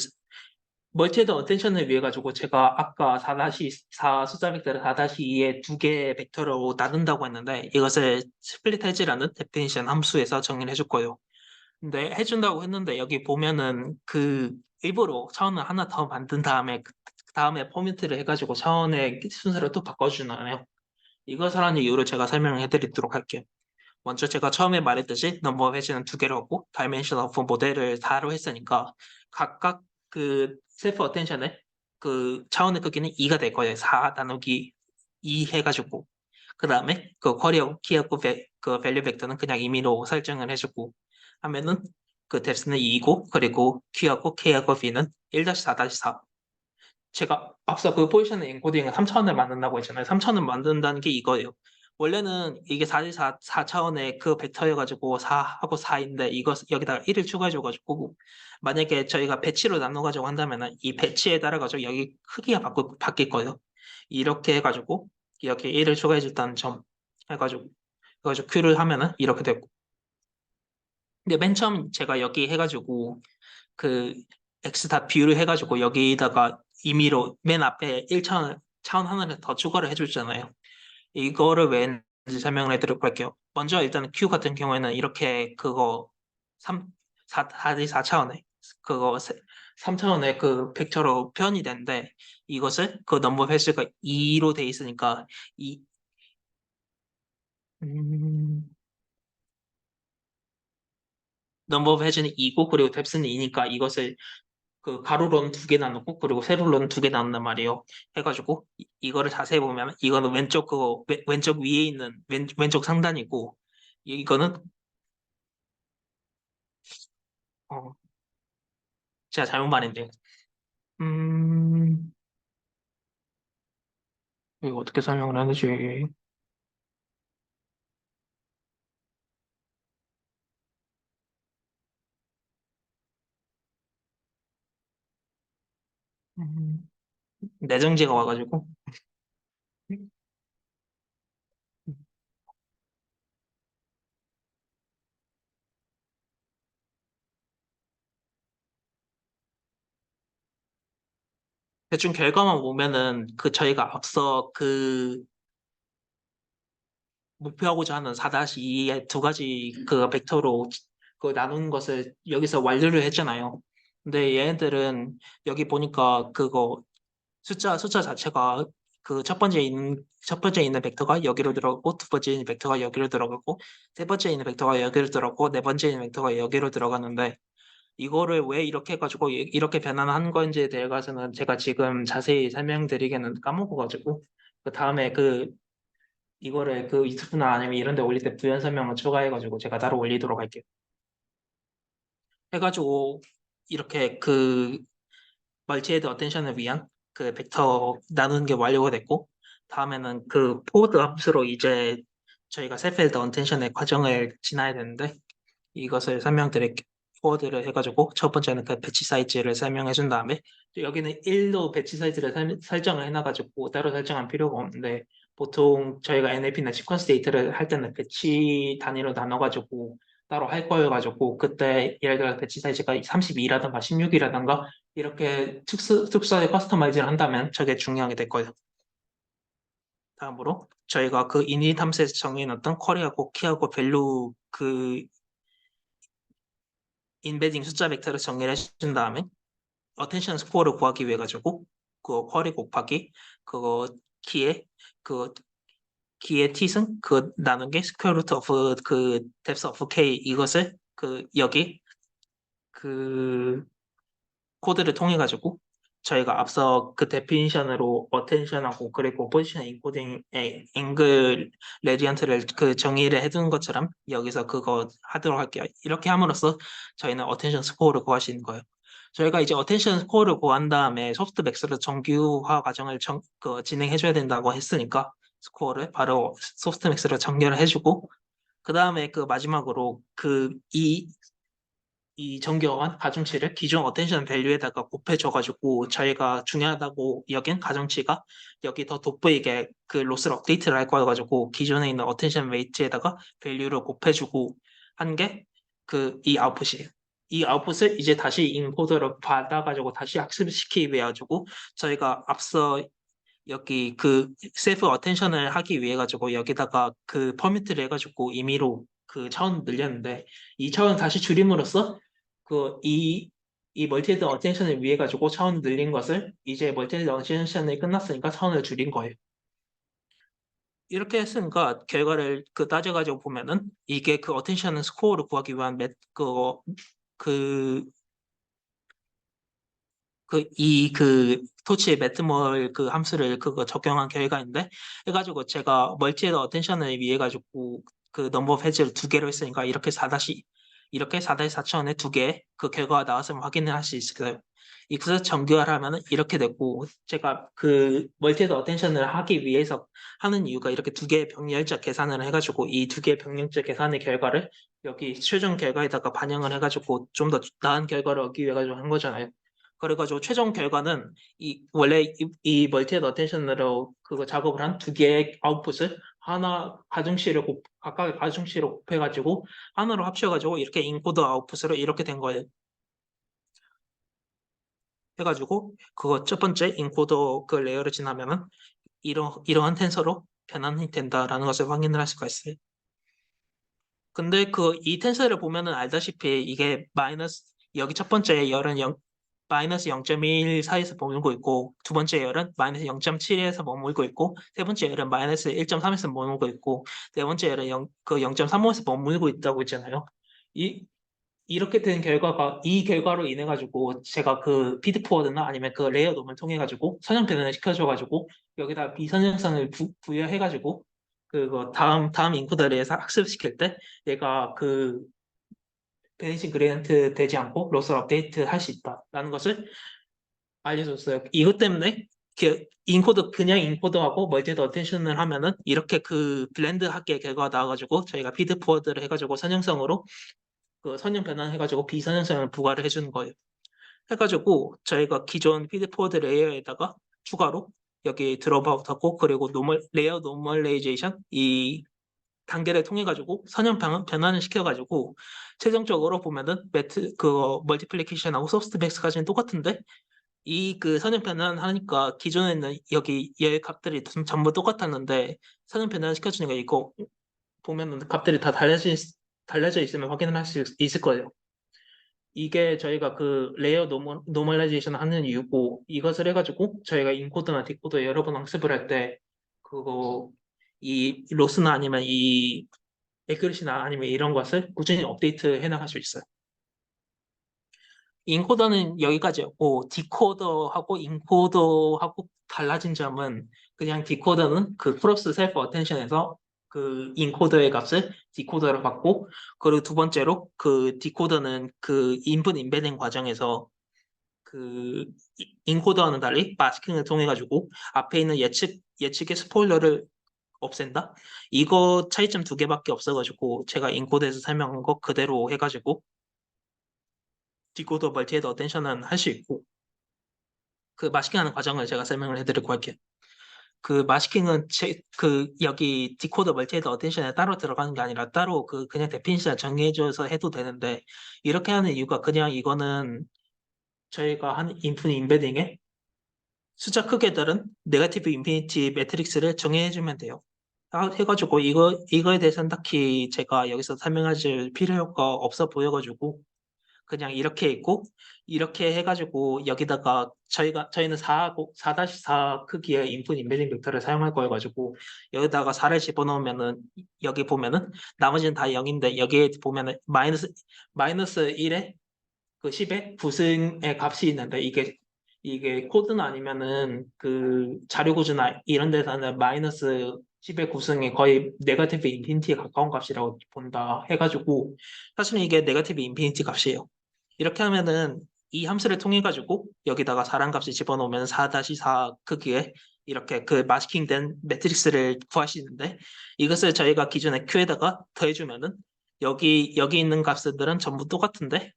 멀티헤드 어텐션을 위해 가지고 제가 아까 4-4 숫자 벡터를 4-2의 두 개의 벡터로 나눈다고 했는데 이것을 스플릿 해지라는 데피니션 함수에서 정의를 해줄 거예요. 근데 해준다고 했는데 여기 보면은 그 일부러 차원을 하나 더 만든 다음에 그 다음에 포맷을 해가지고 차원의 순서를 또 바꿔주나요? 이것을 하는 이유를 제가 설명해 드리도록 할게요. 먼저 제가 처음에 말했듯이 넘버 회지는 두 개로 하고 다이멘션 오브 모델을 4로 했으니까 각각 그 셀프 어텐션의 그 차원의 크기는 2가 될 거예요. 4 나누기 2 해가지고 그 다음에 그 쿼리하고 키하고 그 밸류 벡터는 그냥 임의로 설정을 해주고 하면은 그 뎁스는 2고 그리고 Q하고 K하고 V는 1-4-4 제가 앞서 그 포지션의 엔코딩을 3차원을 만든다고 했잖아요. 3차원을 만든다는 게 이거예요. 원래는 이게 4차원의 그 벡터여가지고 4하고 4인데 이것 여기다가 1을 추가해줘가지고 만약에 저희가 배치로 나눠가지고 한다면은 이 배치에 따라가지고 여기 크기가 바뀔 거예요. 이렇게 해가지고 이렇게 1을 추가해줬다는 점 해가지고 Q를 하면은 이렇게 되고 근데 맨 처음 제가 여기 해가지고 그 X 다 비율을 해가지고 여기다가 임의로 맨 앞에 1차원 하나를 더 추가를 해줬잖아요. 이거를 왜 했는지 설명을 해드리도록 할게요. 먼저 일단 Q 같은 경우에는 이렇게 그거 3, 4차원의 그거 3차원의 그 벡터로 표현이 되는데 이것을 그 넘버 횟수가 2로 돼 있으니까 이 음, 넘버 횟수는 2고 그리고 뎁스는 2니까 이것을 그 가로로는 두 개 나누고 그리고 세로로는 두 개 나눈단 말이에요. 해가지고 이거를 자세히 보면 이거는 왼쪽 그거 왼쪽 위에 있는 왼쪽 상단이고 이거는 어 제가 잘못 말했네요. 음 이거 어떻게 설명을 하는지 음, 내정지가 와가지고 대충 결과만 보면은 그 저희가 앞서 그 목표하고자 하는 4-2의 두 가지 그 벡터로 그 나눈 것을 여기서 완료를 했잖아요. 근데 얘네들은 여기 보니까 그거 숫자 자체가 그 첫 번째 있는 벡터가 여기로 들어가고 두 번째 있는 벡터가 여기로 들어가고 세 번째 있는 벡터가 여기로 들어가고 네 번째 있는 벡터가 여기로 들어가는데 이거를 왜 이렇게 해가지고 이렇게 변환한 건지에 대해서는 제가 지금 자세히 설명드리기는 까먹어가지고 그 다음에 그 이거를 그 유튜브나 아니면 이런 데 올릴 때 부연 설명을 추가해가지고 제가 따로 올리도록 할게요. 해가지고 이렇게 그 멀티헤드 어텐션을 위한 그 벡터 나누는 게 완료가 됐고 다음에는 그 포워드 함수로 이제 저희가 셀프헤드 어텐션의 과정을 지나야 되는데 이것을 설명드릴게요. 포워드를 해가지고 첫 번째는 그 배치 사이즈를 설명해 준 다음에 여기는 1로 배치 사이즈를 설정을 해놔가지고 따로 설정할 필요가 없는데 보통 저희가 NLP나 시퀀스 데이터를 할 때는 배치 단위로 나눠가지고 따로 할 거여가지고 그때 예를 들어 배치 사이즈가 32라든가 16이라든가 이렇게 특수하게 커스터마이즈를 한다면 저게 중요하게 될 거예요. 다음으로 저희가 그 init 함수에서 정해놨던 쿼리하고 키하고 밸류 그 인베딩 숫자 벡터를 정리를 해준 다음에 어텐션 스코어를 구하기 위해 가지고 그 쿼리 곱하기 그거 키에 그 키의 t승 그 나눈 게 스퀘어 루트 오브 그 뎁스 오브 k 이것을 그 여기 그 코드를 통해 가지고 저희가 앞서 그 데피니션으로 어텐션하고 그리고 포지션 인코딩의 앵글 레디언트를 그 정의를 해둔 것처럼 여기서 그거 하도록 할게요. 이렇게 함으로써 저희는 어텐션 스코어를 구할 수 있는 거예요. 저희가 이제 어텐션 스코어를 구한 다음에 소프트맥스로 정규화 과정을 진행해 줘야 된다고 했으니까 스코어를 바로 소프트맥스로 정렬을 해주고 그 다음에 그 마지막으로 이 정교한 가중치를 기존 어텐션 밸류에다가 곱해줘가지고 저희가 중요하다고 여긴 가중치가 여기 더 돋보이게 그 로스를 업데이트를 할 거여가지고 기존에 있는 어텐션 웨이트에다가 밸류를 곱해주고 한 게 그 이 아웃풋이에요. 이 아웃풋을 이제 다시 인코더로 받아가지고 다시 학습시키기 위해 가지고 저희가 앞서 여기 그 셀프 어텐션을 하기 위해 가지고 여기다가 그 퍼미트를 해가지고 임의로 그 차원 늘렸는데 이 차원 다시 줄임으로써 이 멀티헤드 어텐션을 위해 가지고 차원 늘린 것을 이제 멀티헤드 어텐션이 끝났으니까 차원을 줄인 거예요. 이렇게 했으니까 결과를 그 따져가지고 보면은 이게 그 어텐션 스코어를 구하기 위한 그 토치의 매트몰 그 함수를 그거 적용한 결과인데 해가지고 제가 멀티헤드 어텐션을 위해 가지고 그 넘버 오브 헤즈를 두 개로 했으니까 이렇게 4-4차원의 두 개 그 결과가 나왔으면 확인을 할 수 있어요. 이것을 정교화를 하면은 이렇게 되고 제가 그 멀티헤드 어텐션을 하기 위해서 하는 이유가 이렇게 두 개의 병렬적 계산을 해가지고 이 두 개의 병렬적 계산의 결과를 여기 최종 결과에다가 반영을 해가지고 좀 더 나은 결과를 얻기 위해 가지고 한 거잖아요. 그래가지고 최종 결과는 원래 이 멀티헤드 어텐션으로 그거 작업을 한 두 개의 아웃풋을 하나 각각의 가중치를 곱해가지고 하나로 합쳐가지고 이렇게 인코더 아웃풋으로 이렇게 된 거예요. 해가지고 그거 첫 번째 인코더 그 레이어를 지나면은 이러한 텐서로 변환이 된다라는 것을 확인을 할 수가 있어요. 근데 그 이 텐서를 보면은 알다시피 이게 여기 첫 번째 열은 마이너스 0.1 사이에서 머물고 있고 두 번째 열은 마이너스 0.7에서 머물고 있고 세 번째 열은 마이너스 1.3에서 머물고 있고 네 번째 열은 그 0.35에서 머물고 있다고 했잖아요. 이 이렇게 된 결과가 이 결과로 인해 가지고 제가 그 피드포워드나 아니면 그 레이어 놈을 통해 가지고 선형 변환을 시켜줘 가지고 여기다 비선형성을 부여해 가지고 그거 다음 인코더리에서 학습시킬 때 얘가 그 베니싱 그레디언트 되지 않고 로스를 업데이트 할 수 있다라는 것을 알려줬어요. 이것 때문에 그냥 인코더하고 멀티헤드 어텐션을 하면은 이렇게 그 블렌드하게 결과가 나와가지고 저희가 피드포워드를 해가지고 선형성으로 그 선형 변환해가지고 비선형성을 부과를 해주는 거예요. 해가지고 저희가 기존 피드포워드 레이어에다가 추가로 여기 드롭아웃하고 그리고 레이어 노멀레이제이션 이 단계를 통해 가지고 선형 변환을 시켜 가지고 최종적으로 보면은 매트 그거 멀티플리케이션하고 소프트맥스까지는 똑같은데 이 그 선형변환 하니까 기존에는 여기 얘 값들이 전부 똑같았는데 선형변환 시켜주는 거 이거 보면은 값들이 다 달라져 있으면 확인을 할 수 있을 거예요. 이게 저희가 그 레이어 노멀라이제이션 하는 이유고 이것을 해가지고 저희가 인코드나 디코드 여러 번 학습을 할 때 그거 이 로스나 아니면 이 에크리시나 아니면 이런 것을 꾸준히 업데이트 해 나갈 수 있어요. 인코더는 여기까지였고 디코더하고 인코더하고 달라진 점은 그냥 디코더는 그 크로스 셀프 어텐션에서 그 인코더의 값을 디코더로 받고 그리고 두 번째로 그 디코더는 그 인풋 임베딩 과정에서 그 인코더와는 달리 마스킹을 통해 가지고 앞에 있는 예측의 스포일러를 없앤다. 이거 차이점 두 개밖에 없어가지고 제가 인코더에서 설명한 거 그대로 해가지고 디코더 멀티헤드 어텐션은 할 수 있고 그 마스킹하는 과정을 제가 설명을 해드리고 할게요. 그 마스킹은 그 여기 디코더 멀티헤드 어텐션에 따로 들어가는 게 아니라 따로 그 그냥 데피니션 정해줘서 해도 되는데 이렇게 하는 이유가 그냥 이거는 저희가 한 인풋 임베딩에 숫자 크게들은 네거티브 인피니티 매트릭스를 정해주면 돼요. 해가지고 이거에 대해서는 딱히 제가 여기서 설명할 필요가 없어 보여가지고 그냥 이렇게 있고 이렇게 해가지고 여기다가 저희는 4-4 크기의 인풋 임베딩 벡터를 사용할 거여가지고 여기다가 4를 집어넣으면은 여기 보면은 나머지는 다 0인데 여기에 보면은 마이너스 1에 그 10의 구승의 값이 있는데 이게 코드나 아니면은 그 자료 구조나 이런 데서는 마이너스 10의 구승이 거의 네거티브 인피니티에 가까운 값이라고 본다 해가지고 사실은 이게 네거티브 인피니티 값이에요. 이렇게 하면은 이 함수를 통해 가지고 여기다가 4란 값을 집어넣으면 4-4 크기의 이렇게 그 마스킹된 매트릭스를 구할 수 있는데 이것을 저희가 기존에 Q에다가 더해주면은 여기 있는 값들은 전부 똑같은데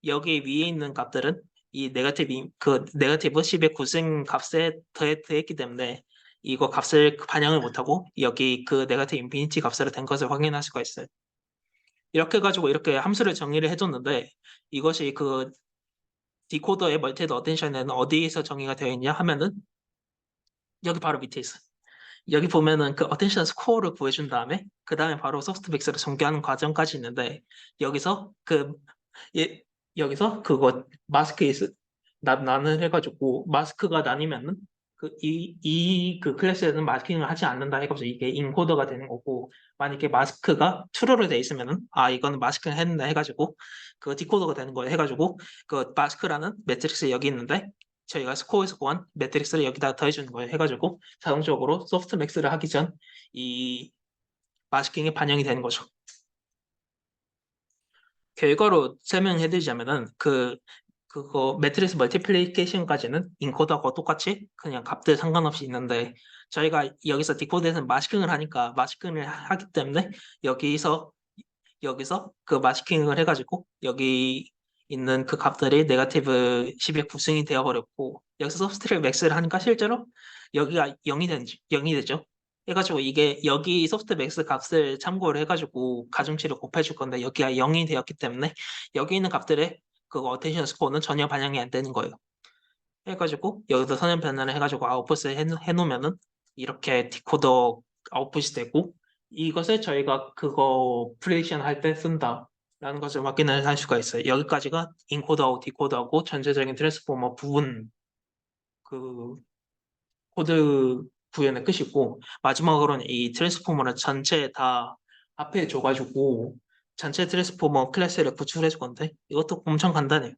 여기 위에 있는 값들은 이 네거티브 10의 구승 값에 더했기 때문에 이거 값을 반영을 못하고 여기 그 네거티브 인피니티 값으로 된 것을 확인할 수가 있어요. 이렇게 해가지고 이렇게 함수를 정의를 해줬는데 이것이 그 디코더의 멀티헤드 어텐션에는 어디에서 정의가 되어 있냐 하면은 여기 바로 밑에 있어. 여기 보면은 그 어텐션 스코어를 구해준 다음에 그 다음에 바로 소프트백스를 전개하는 과정까지 있는데 여기서 예, 여기서 그거 나는 해가지고 마스크가 나뉘면은 그 클래스에는 마스킹을 하지 않는다 해가지고 이게 인코더가 되는 거고 만약에 마스크가 true로 돼 있으면은 이거는 마스킹 했는다 해가지고 그 디코더가 되는 거예요 해가지고 그 마스크라는 매트릭스 여기 있는데 저희가 스코어에서 구한 매트릭스를 여기다 더해주는 거예요 해가지고 자동적으로 소프트맥스를 하기 전 이 마스킹이 반영이 되는 거죠. 결과로 설명해드리자면은 그거 매트리스 멀티플리케이션까지는 인코더하고 똑같이 그냥 값들 상관없이 있는데 저희가 여기서 디코드에서는 마스킹을 하니까 마스킹을 하기 때문에 여기서 여기서 그 마스킹을 해가지고 여기 있는 그 값들이 네거티브 10의 구승이 되어버렸고 여기서 서브스트랙 맥스를 하니까 실제로 여기가 0이 되죠. 해가지고 이게 여기 소프트 맥스 값을 참고를 해가지고 가중치를 곱해줄 건데 여기가 0이 되었기 때문에 여기 있는 값들의 그 어텐션 스코어는 전혀 반영이 안 되는 거예요. 해가지고 여기서 선형 변환을 해가지고 아웃풋을 해놓으면은 이렇게 디코더 아웃풋이 되고 이것을 저희가 그거 프리딕션 할 때 쓴다라는 것을 확인을 할 수가 있어요. 여기까지가 인코더하고 디코더하고 전체적인 트랜스포머 부분 그 코드 구현의 끝이고 마지막으로는 이 트랜스포머를 전체 다 합해 줘가지고 전체 트랜스포머 클래스를 구출해 줄 건데 이것도 엄청 간단해요.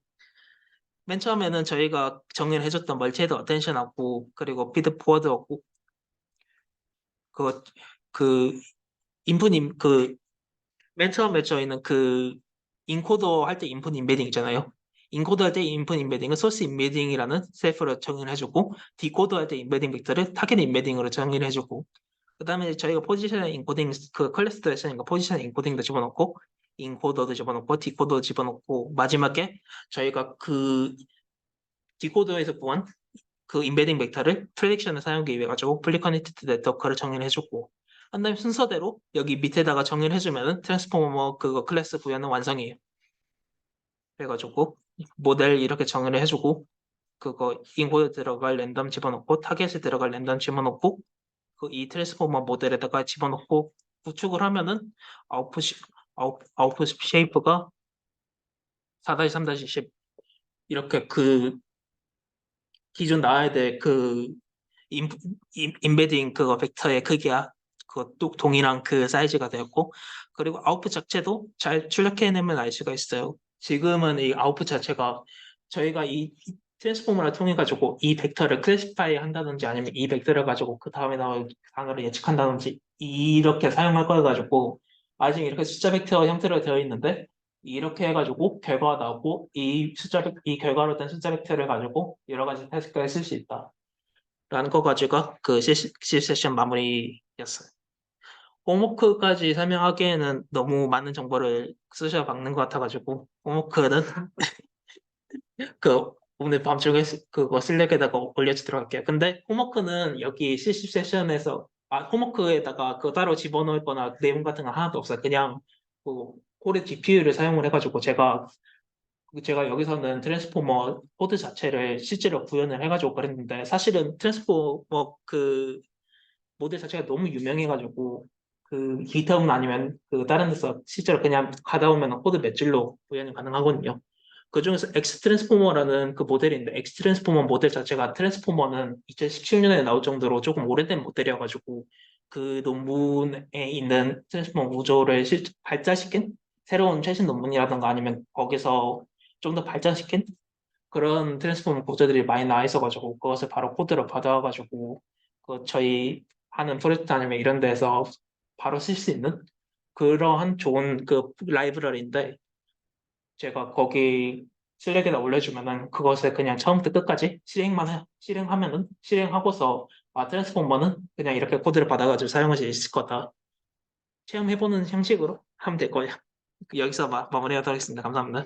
맨 처음에는 저희가 정의를 해줬던 멀티헤드 어텐션하고 그리고 피드 포워드하고 그, 그 인풋 맨 처음에 저희는 그 인코더 할 때 인풋 임베딩 있잖아요. 인코더 할 때 인풋 임베딩은 소스 임베딩이라는 셀프로 정의를 해주고 디코더 할 때 임베딩 벡터를 타겟 임베딩으로 정의를 해주고 그 다음에 저희가 포지션 인코딩 그 클래스도 했으니까 포지션 인코딩도 집어넣고 인코더도 집어넣고 디코더도 집어넣고 마지막에 저희가 그 디코더에서 구한 그 임베딩 벡터를 프레딕션을 사용하기 위해 가지고 플리 커넥티드 네트워크를 정의를 해줬고 한 다음에 순서대로 여기 밑에다가 정의를 해주면은 트랜스포머 그거 클래스 구현은 완성이에요. 그래가지고 모델 이렇게 정의를 해주고 그거 인코드 들어갈 랜덤 집어넣고 타겟에 들어갈 랜덤 집어넣고 그 이 트랜스포머 모델에다가 집어넣고 구축을 하면은 아웃풋 아웃풋 쉐이프가 4-3-10 이렇게 그 기존 나와야 될 그 인베딩 그거 벡터의 크기야 그것도 동일한 그 사이즈가 되었고 그리고 아웃풋 자체도 잘 출력해내면 알 수가 있어요. 지금은 이 아웃풋 자체가 저희가 이 트랜스포머를 통해 가지고 이 벡터를 클래시파이 한다든지 아니면 이 벡터를 가지고 그 다음에 나올 단어를 예측한다든지 이렇게 사용할 거 가지고 아직 이렇게 숫자 벡터 형태로 되어 있는데 이렇게 해가지고 결과가 나오고 이 결과로 된 숫자 벡터를 가지고 여러 가지 태스크에 쓸 수 있다. 라는 거 가지고 그 C 세션 마무리였어요. 홈워크까지 설명하기에는 너무 많은 정보를 쑤셔 박는 것 같아가지고 홈워크는 그 오늘 밤중에 그거 슬랙에다가 올려주도록 할게요. 근데 홈워크는 여기 실습 세션에서 홈워크에다가 그거 따로 집어넣을 거나 내용 같은 거 하나도 없어요. 그냥 그 콜의 GPU를 사용을 해가지고 제가 여기서는 트랜스포머 코드 자체를 실제로 구현을 해가지고 그랬는데 사실은 트랜스포머 그 모델 자체가 너무 유명해가지고 그 기타운 아니면 그 다른 데서 실제로 그냥 가다 오면 코드 몇 줄로 구현이 가능하거든요. 그 중에서 엑스 트랜스포머라는 그 모델인데 엑스 트랜스포머 모델 자체가 트랜스포머는 2017년에 나올 정도로 조금 오래된 모델이어가지고 그 논문에 있는 트랜스포머 구조를 발전시킨 새로운 최신 논문이라든가 아니면 거기서 좀 더 발전시킨 그런 트랜스포머 구조들이 많이 나와 있어가지고 그것을 바로 코드로 받아가지고 그 저희 하는 프로젝트 아니면 이런 데서 바로 쓸 수 있는 그러한 좋은 그 라이브러리인데 제가 거기 슬랙에다 올려주면은 그것을 그냥 처음부터 끝까지 실행하면은 실행하고서 트랜스포머는 그냥 이렇게 코드를 받아가지고 사용할 수 있을 거다. 체험해보는 형식으로 하면 될 거예요. 여기서 마무리하도록 하겠습니다. 감사합니다.